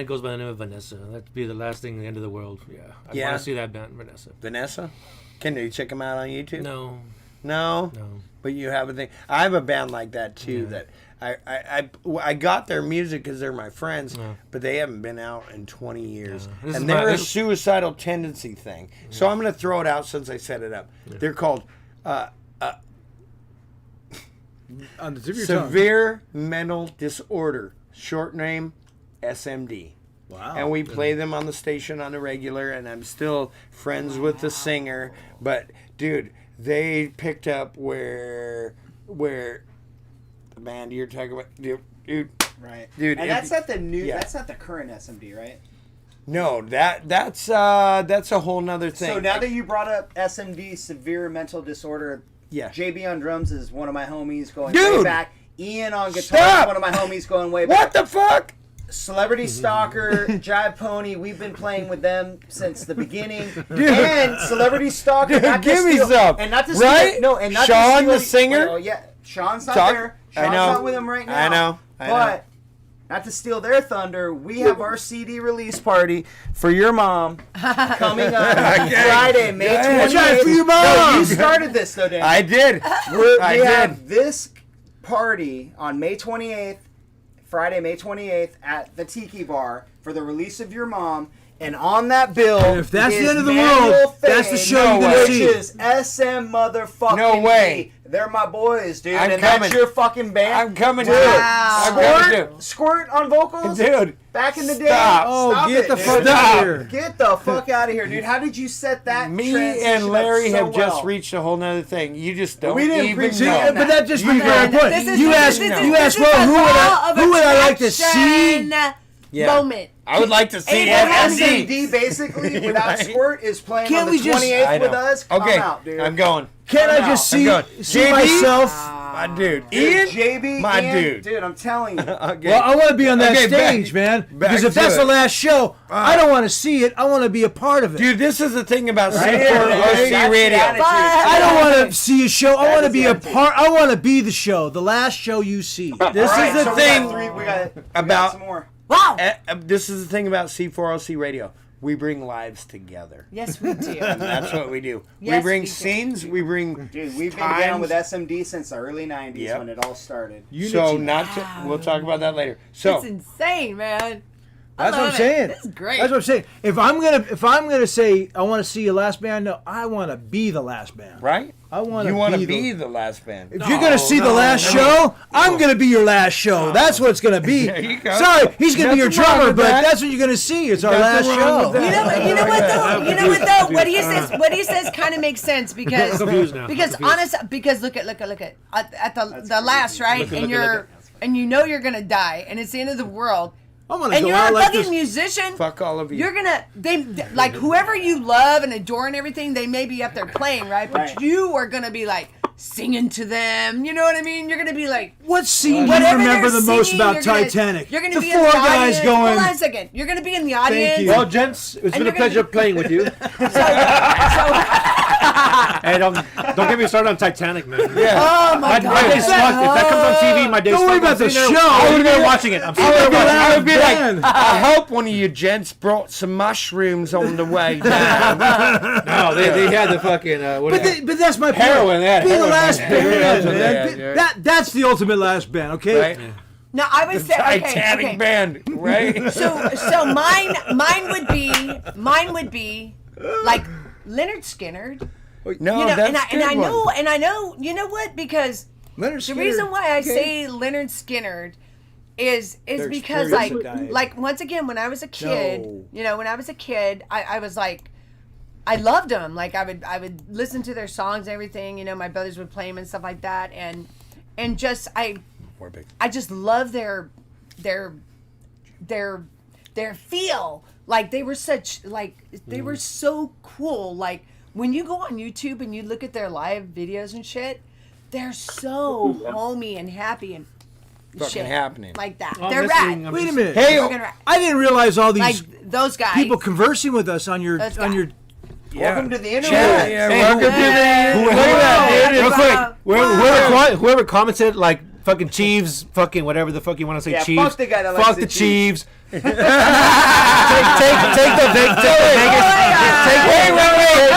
goes by the name of Vanessa. That'd be the last thing, the end of the world. Yeah, I Yeah. want to see that band, Vanessa. Vanessa? Can you check them out on YouTube? No, No? no. But you have a thing. I have a band like that too. That I got their music because they're my friends, but they haven't been out in 20 years, This is and my- they're a this- suicidal tendency thing. So I'm going to throw it out since I set it up. They're called On the tip of your tongue. Severe Mental Disorder, short name SMD. Wow. And we play them on the station on the regular, and I'm still friends with the singer. But dude, they picked up where the band you're talking about, dude. Right. Dude, and if- that's not the new. yeah. That's not the current SMD, right? No, that's a whole nother thing. So now that you brought up SMD, severe mental disorder, Yeah. JB on drums is one of my homies going Dude! way back. Ian on guitar Stop! is one of my homies going way back. What the fuck? Celebrity Stalker, Jive Pony, we've been playing with them since the beginning. And Celebrity Stalker, not to Give me steal, some. and not to Right? steal, no, and not Sean, to steal the any- singer? Oh yeah, Sean's not Talk- there. I Sean's know. not with him right now. I know. But not to steal their thunder, we have our CD release party for your mom coming up Friday, May 28th. That's right, for your No, mom. you started this though, Dan. I did. We did. have this party on May 28th, Friday, May 28th at the Tiki Bar for the release of your mom. And on that bill, And if that's the is end of the Manuel world, that's the Fane, show you're gonna which see. is SM motherfucking No way. D. They're my boys, dude. I'm and coming. that's your fucking band. I'm coming, dude. dude. I'm coming, dude. Squirt on vocals, Dude, Back in the day, stop. Oh, Stop get it, the dude. fuck out of here. Get the fuck out of here, dude. How did you set that? Me transition and Larry up so have just well? reached a whole nother thing. You just don't We didn't even appreciate know. that. But that just You brings my don't. point. You asked, well, who would I like to see? Yeah. Moment. I would like to see And SMD. SMD basically without Right. Squirt is playing Can't on we the just- 28th I know. with us. Come Okay, out, dude. I'm going. Can't I I'm just out. see, I'm going. see JB? myself? My dude. Dude, Ian? JB, My Ian, dude. I'm telling you. Okay. Well, I want to be on that Okay, stage, man. Because if to that's it. the last show, I don't want to see it. I want to be a part of it. Dude, this is the thing about Right? C4OC That's the Radio. attitude. I don't want to see a show. I That want to is be the a attitude. part. I want to be the show. The last show you see. This All right, is the so thing we got about some more. Wow. this is the thing about C4OC Radio. We bring lives together. Yes, we do. And that's what we do. Yes, we bring we do. scenes. We bring Dude, we've been times. down with SMD since the early 90s Yep. when it all started. So not to, we'll talk about that later. So It's insane, man. I That's what I'm love it. saying. This is great. That's what I'm saying. If I'm gonna say I want to see a last band, no, I want to be the last band. right? I want You want to be be the. the last band. If you're gonna see the last show, I'm gonna be your last show. That's what it's gonna be. There you go. Sorry, he's gonna be your Nothing wrong drummer, with but that. that's what you're gonna see. It's our Nothing last wrong show. with that. You know what though? You know what though? What he says kind of makes sense because Confused now. because Confused. honest because look at the last right Look at- and look at- you're look and you know you're gonna die and it's the end of the world I'm gonna and go you're out a like fucking this. musician. Fuck all of you. You're gonna like whoever you love and adore and everything. They may be up there playing right, but Right. you are gonna be like singing to them. You know what I mean? You're gonna be like. What scene do you Whatever remember they're the most singing, about you're gonna- Titanic? You're gonna the be four in the guys audience. going. Hold on a second. You're gonna be in the audience. you. Well, gents, it's been you're a pleasure gonna be- playing with you. Hey, don't get me started on Titanic, man. Oh my My god! day's fucked. If that comes on TV, my day's Don't worry fucked. about I'm the sitting there- show. I would have been watching it. I'm sitting there watching I would be like, Man. I hope one of you gents brought some mushrooms on the way down. it. No, they had the fucking. What But that's my point. Heroin, they had Be the heroin, last man. band, Yeah, man. yeah. That's the ultimate last band, okay? Right? Now I would say okay, Titanic okay. band, right? So mine would be like Leonard Skinner. No, You know, that's and I good one. know, you know what? Because Leonard The Skinner. reason why I okay. say Leonard Skinner is because experienced like once again when I was a kid, No. you know, when I was a kid, I was like, I loved them. Like I would listen to their songs and everything. You know, my brothers would play them and stuff like that, and just I just love their feel. Like they were such they were so cool. Like when you go on YouTube and you look at their live videos and shit, they're so homey and happy and Fucking shit happening. like that. Oh, I'm They're listening. rad. Wait a minute. Hey, Fucking rad. I didn't realize all these Like those guys. people conversing with us on your Those on guys. your. Welcome to the internet. Yeah, welcome to the Look at that, dude. Real Wow. quick, whoever commented like fucking Chiefs, fucking whatever the fuck you want to say, Yeah, Chiefs. fuck the guy that likes fuck the the Chiefs. Chiefs. Take the Vegas.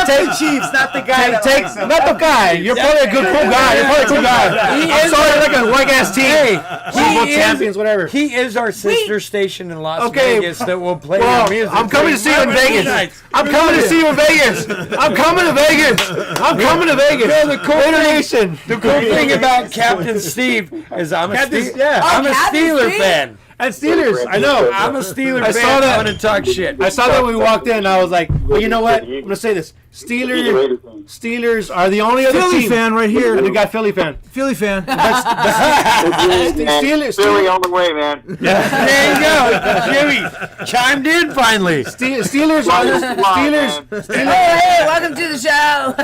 Take the Chiefs, not the guy. that Take likes them. not the guy. You're probably a good cool guy. You're probably a cool guy. I'm sorry, like a white ass team. Super Bowl champions, whatever. He is our sister station in Las Okay. Vegas that will play Well, your music. I'm coming to see you in Vegas. I'm coming to see you in Vegas. I'm coming to Vegas. I'm coming to Vegas. No, the cool Nation. The cool thing about Captain Steve is I'm a Captain- Steve. yeah. I'm a Captain Steeler Steve? fan. And Steelers, I know. I'm a Steeler I fan. saw that. I want to talk shit. I saw that when we walked in. I was like, well, you know what? I'm gonna say this: Steelers are the only other Philly team. fan right here. And we got Philly fan. Philly fan. Steelers. Philly all the way, man. There you go. Jimmy chimed in finally. Steelers are the Steelers. Hey, welcome to the show.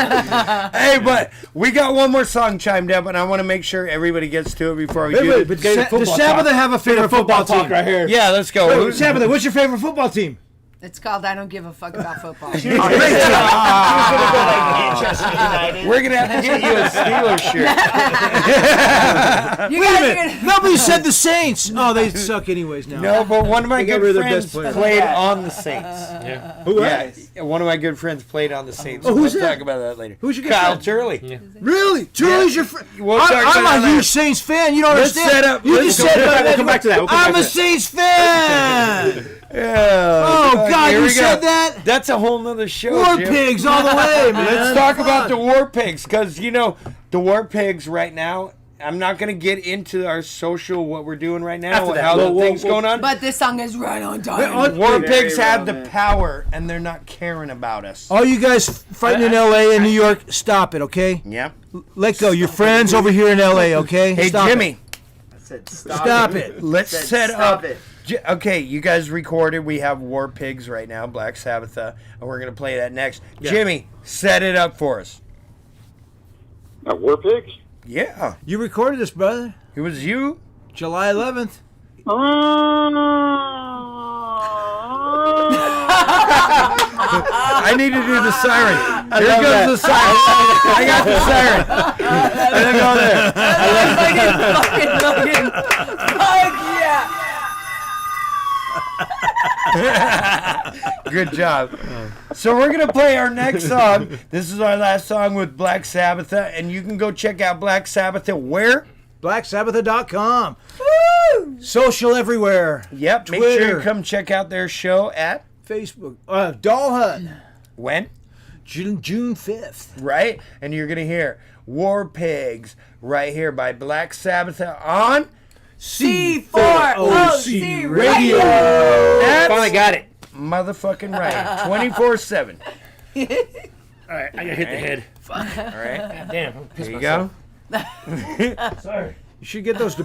Hey, but we got one more song chimed up, and I want to make sure everybody gets to it before we do Wait, it. but does Sabbatha have a favorite football team? right here. Yeah, let's go. Wait, Sabbatha, what's your favorite football team? It's called I Don't Give a Fuck About Football. We're gonna have to get you a Steelers shirt. You Wait a guys are minute. gonna... Nobody said the Saints. Oh, they suck anyways now. No, but one of my They got good rid of their friends best player. played on the Saints. Yeah. Who? Yeah, one of my good friends played on the Saints. Oh, who's we'll that? talk about that later. Who's your good Kyle friend? Turley. Yeah. Really? Turley's your friend? We'll talk I'm about a that huge later. Saints fan. You don't Let's understand. set up- You let's just go said back. We'll come back to that. We'll come I'm back a to that. Saints fan. Yeah. Oh, God, here you we said go. that? That's a whole nother show. War Jim. pigs all the way, man. Let's talk about the War Pigs, because, you know, the War Pigs right now, I'm not going to get into our social, what we're doing right now, After that. how the Whoa, thing's whoa. going on. But this song is right on time. War Very Pigs have the relevant. power, and they're not caring about us. All you guys fighting in L.A. and New York, stop it, okay? Yeah. Let go. Your friends over here in L.A., okay? Hey, Stop Jimmy, I said, Stop it. let's Said, set stop up. it. Okay, you guys recorded. We have War Pigs right now, Black Sabbatha, and we're going to play that next. Jimmy, set it up for us. War Pigs? Yeah. You recorded this, brother. It was you. July 11th. I need to do the siren. Here goes the siren. I got the siren. And then go there. Fuck yeah. Good job. So we're going to play our next song. This is our last song with Black Sabbatha, and you can go check out Black Sabbatha where? BlackSabbatha.com. Social everywhere. Yep. Make sure you Twitter. come check out their show at Facebook. Doll Hut. when? June 5th. Right? And you're going to hear War Pigs right here by Black Sabbatha on C4OC Radio. That's Finally got it. motherfucking right. 24/7. All right, I gotta hit the head. All right. Damn, I'm pissed There you myself. go. Sorry. You should get those.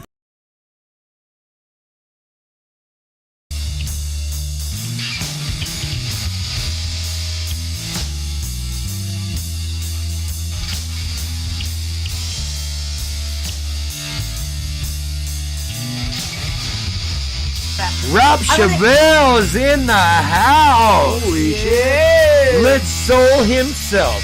Rob Chevelle is in the house. Holy shit. Let's soul himself.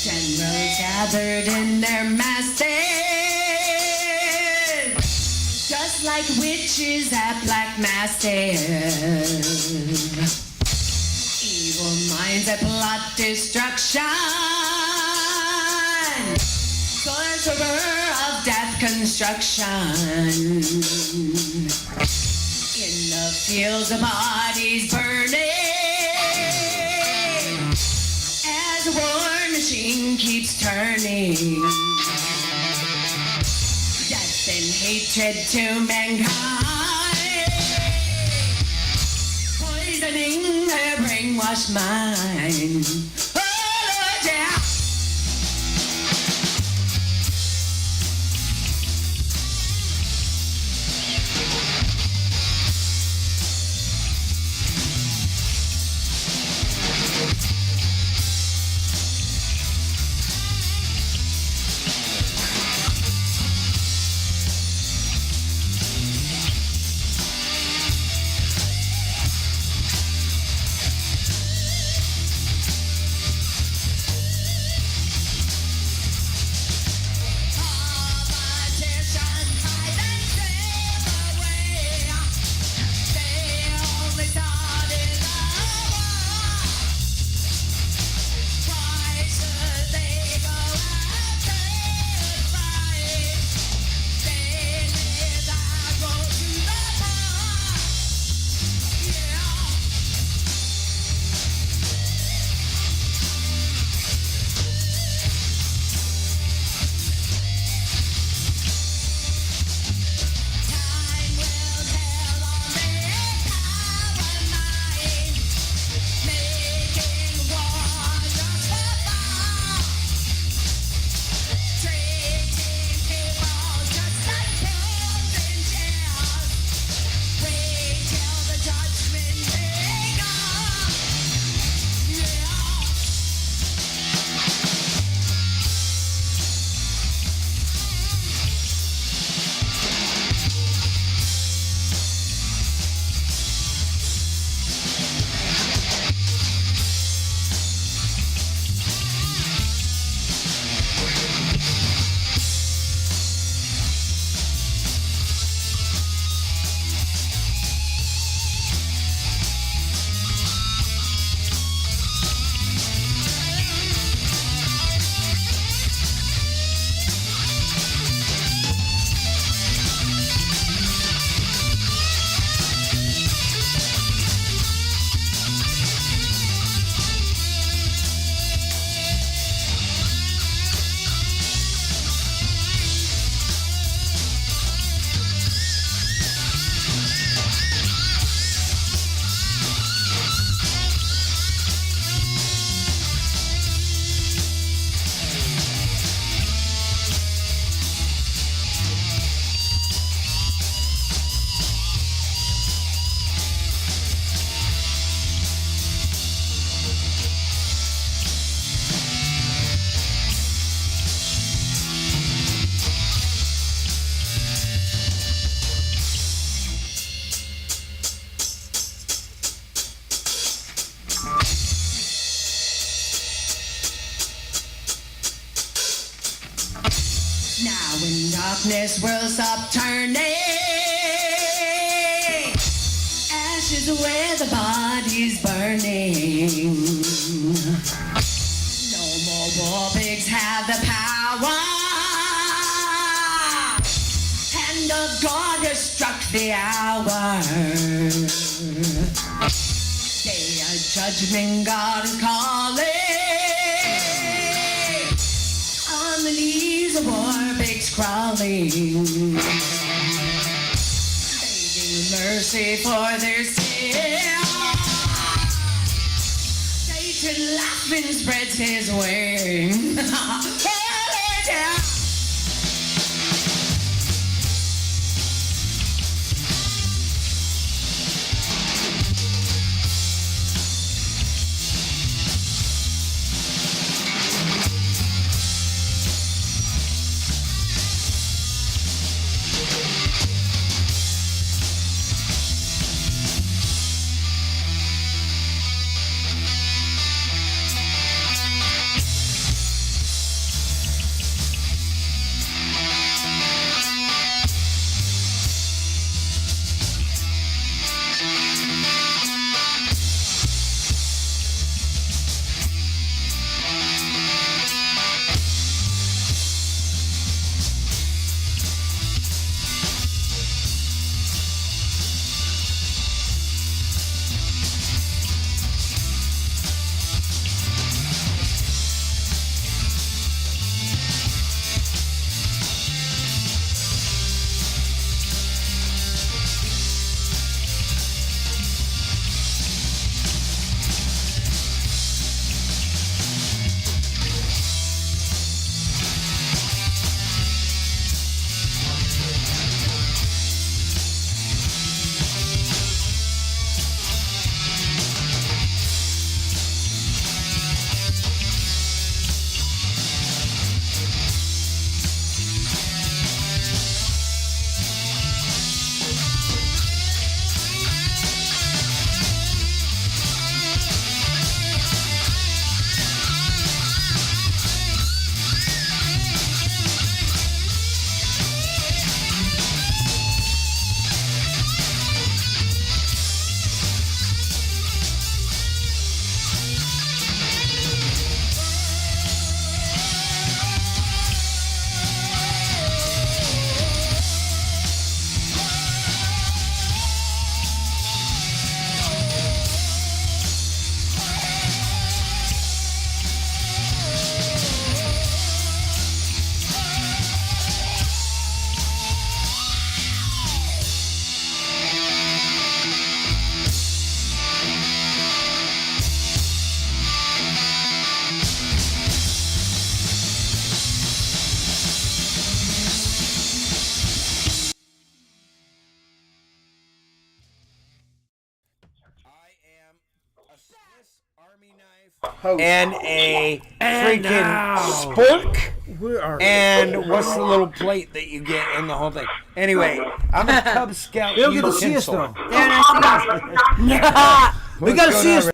Generals gathered in their masses, just like witches at black massive. Evil minds that plot destruction. Sorcerer of death construction. In the fields of bodies burning. As the war machine keeps turning. Death and hatred to mankind. Poisoning their brainwashed mind. Oh, Lord, yeah. Now when darkness will stop turning, ashes where the body's burning. No more war pigs have the power. Hand of God has struck the hour. Day of judgment, God is calling. On the knees of war pigs crawling, begging mercy for their sin. Satan laughing spreads his wing. Hallelujah. and a freaking spork. And what's the little plate that you get in the whole thing? Anyway, I'm a Cub Scout. They don't get to see us, utensil. though. They're not seeing They got to see us.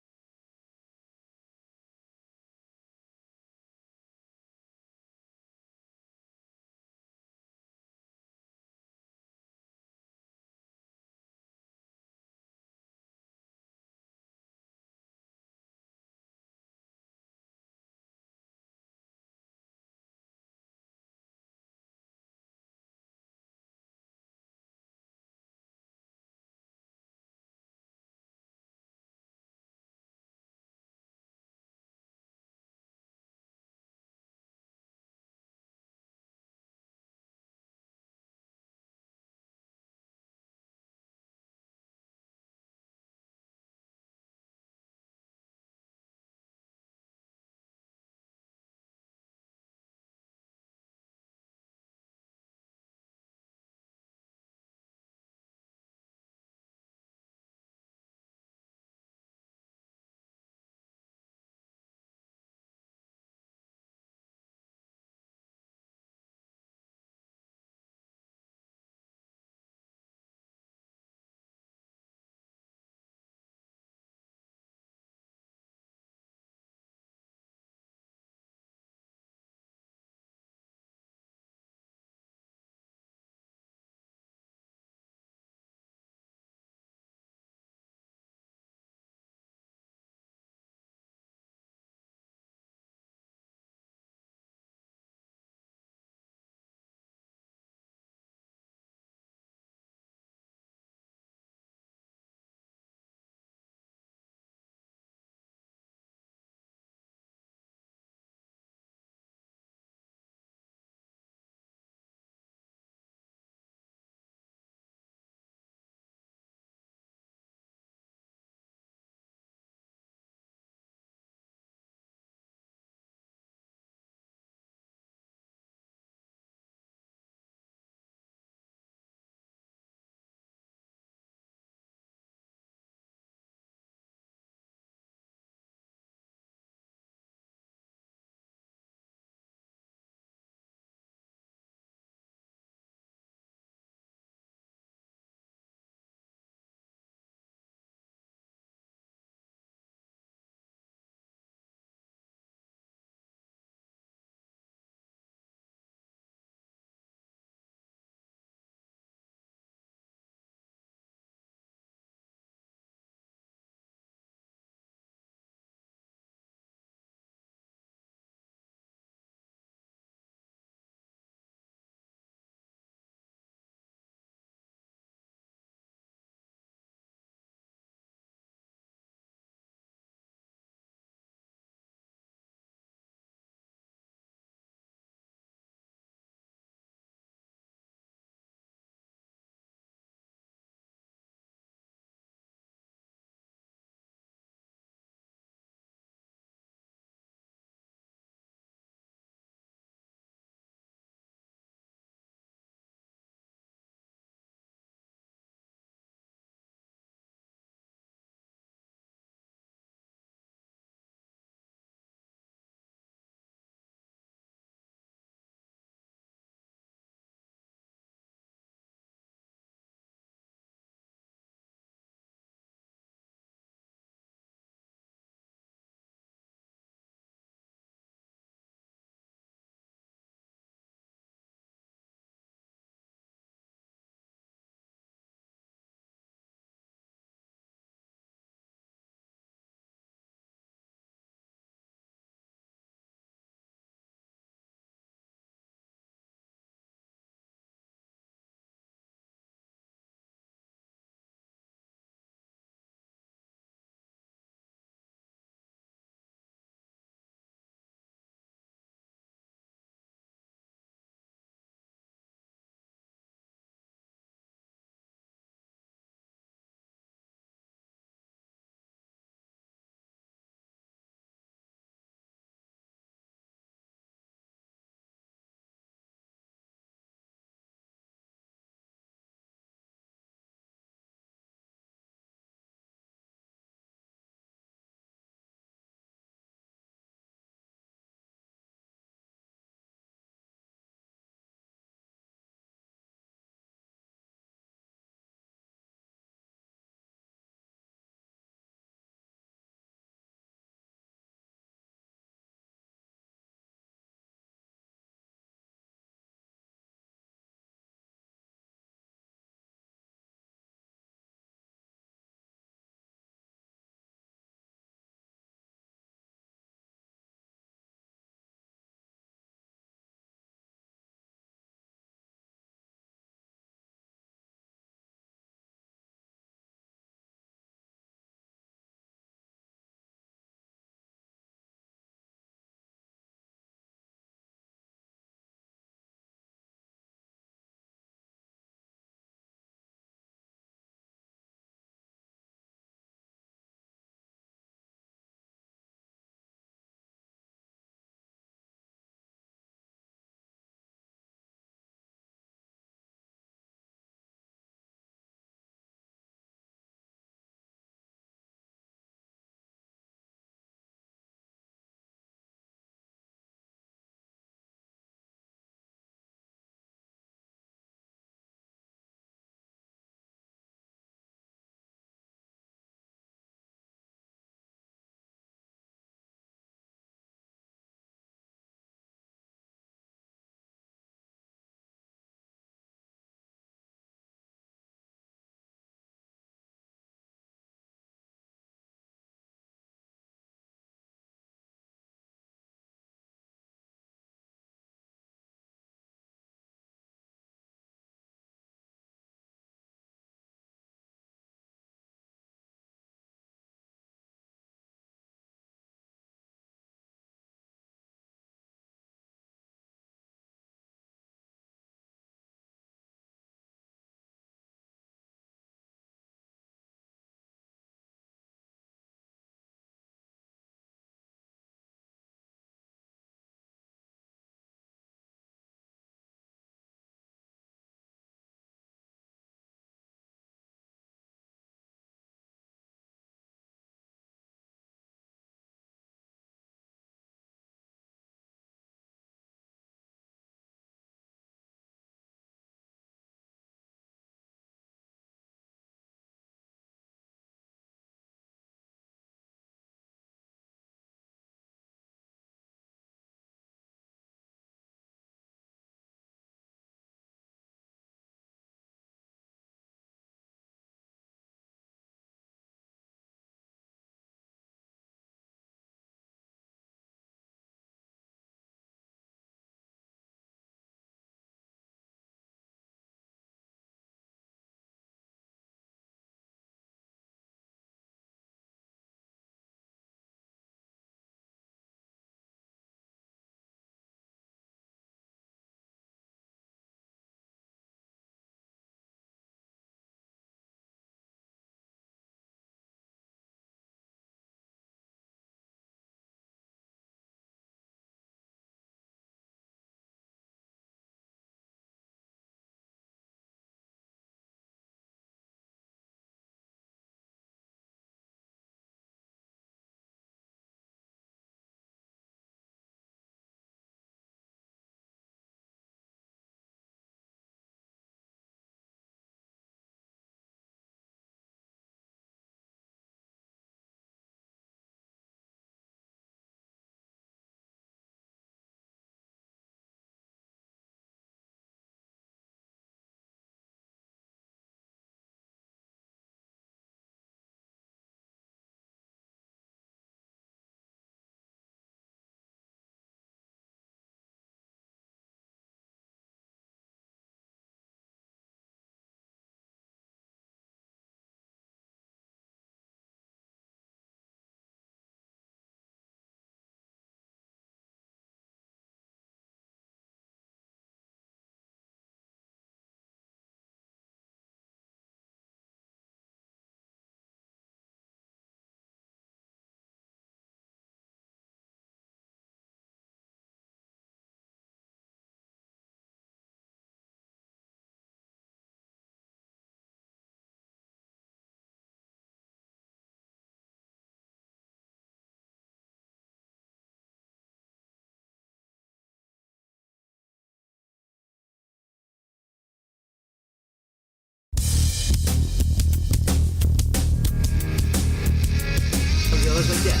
fellas like that.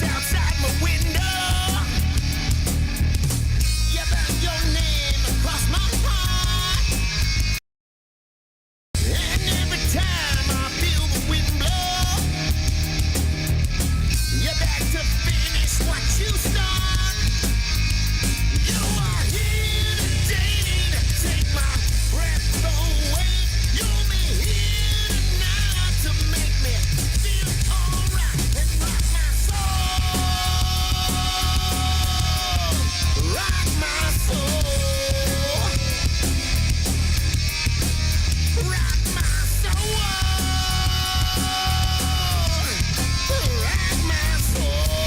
Outside my window, you found your name across my heart. And every time I feel the wind blow, you're back to finish what you start. You are here today to take my breath away. You'll be here tonight to make me feel alright and rock my soul. Rock my soul. Rock my soul. Rock my soul.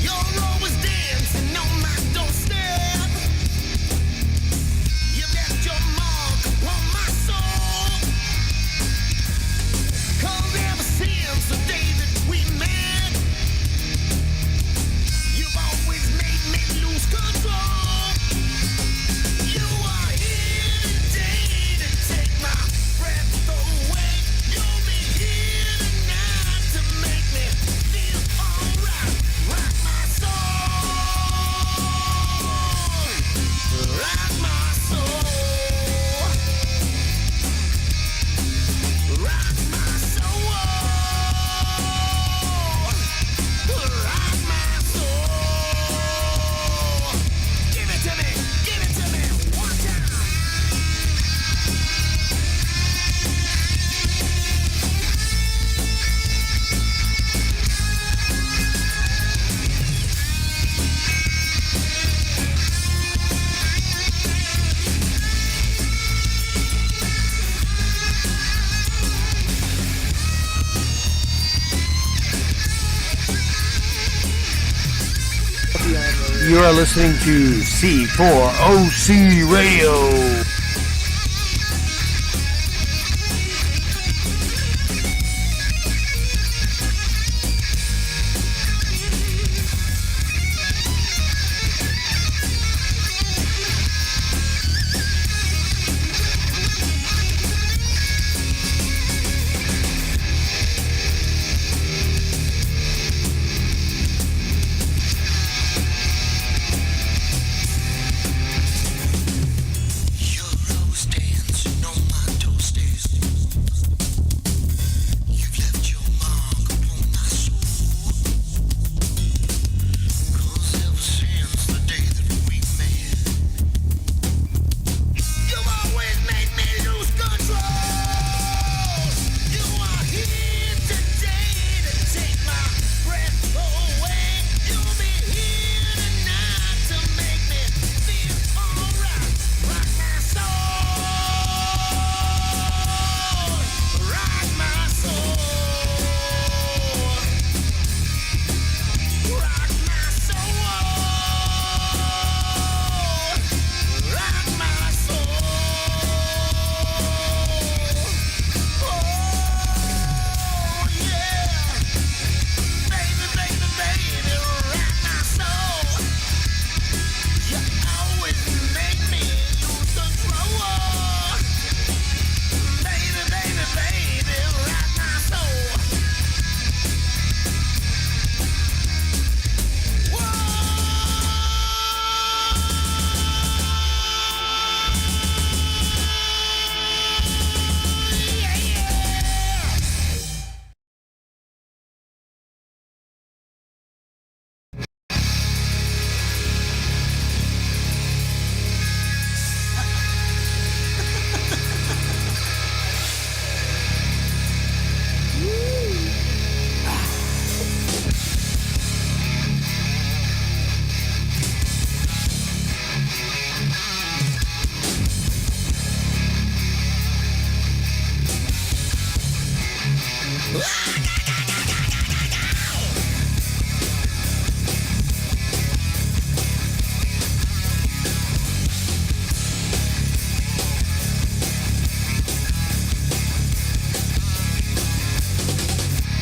You're always dancing on my doorstep. You left your mark upon my soul. 'Cause ever since the day that we met, you've always made me lose control. You are here today to take my breath away. You'll be here tonight to make me feel alright. Rock my soul. Rock my soul. Rock my soul. Rock my soul. Give it to me. Give it to me. One time. You are listening to C4OC Radio. You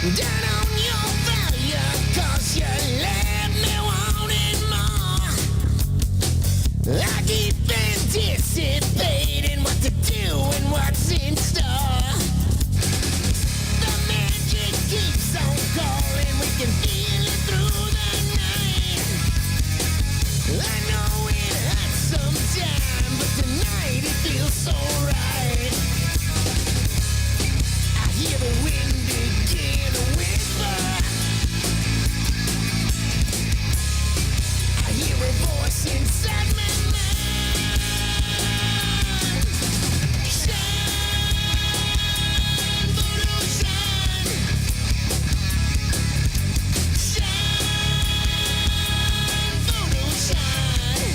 Down on your failure, 'cause you left me wanting more. I keep anticipating what to do and what's in store. The magic keeps on calling, we can feel it through the night. I know it hurts sometimes, but tonight it feels so right. I hear the wind begin to whisper. I hear a voice inside my mind. Shine, voodoo, shine. Shine, voodoo, shine.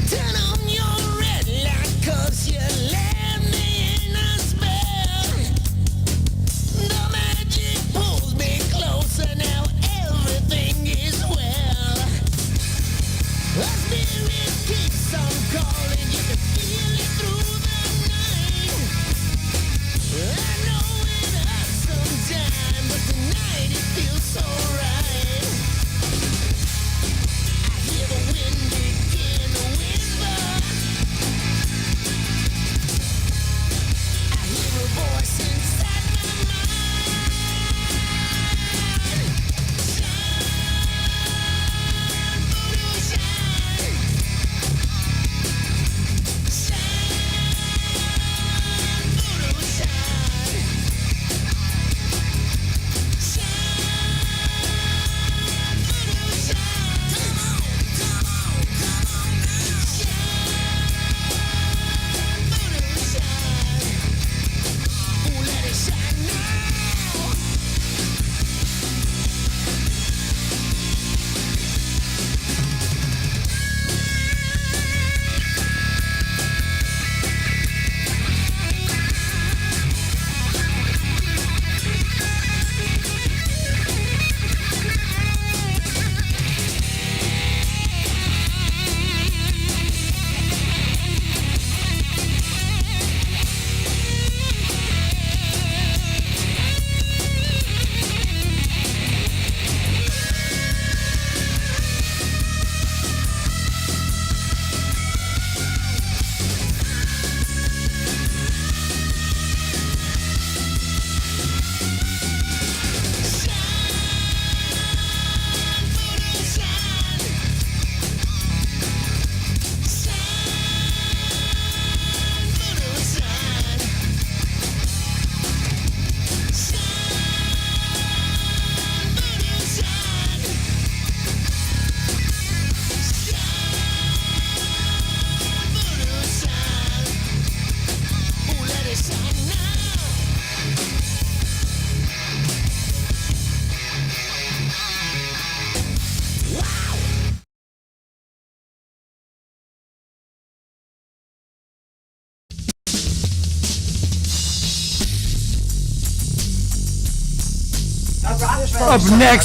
Turn on your red light, 'cause you left me in a spell. The magic pulls me closer, now everything is well. The spirit keeps on calling, you can feel it through the night. I know it hurts sometimes, but tonight it feels so right. I hear the wind begin to whisper. I hear a voice inside my mind. Shine, voodoo, shine. Shine, voodoo, shine. Shine, voodoo, shine. Come on, come on, come on now. Shine, voodoo, shine. Ooh, let it shine now. Up next,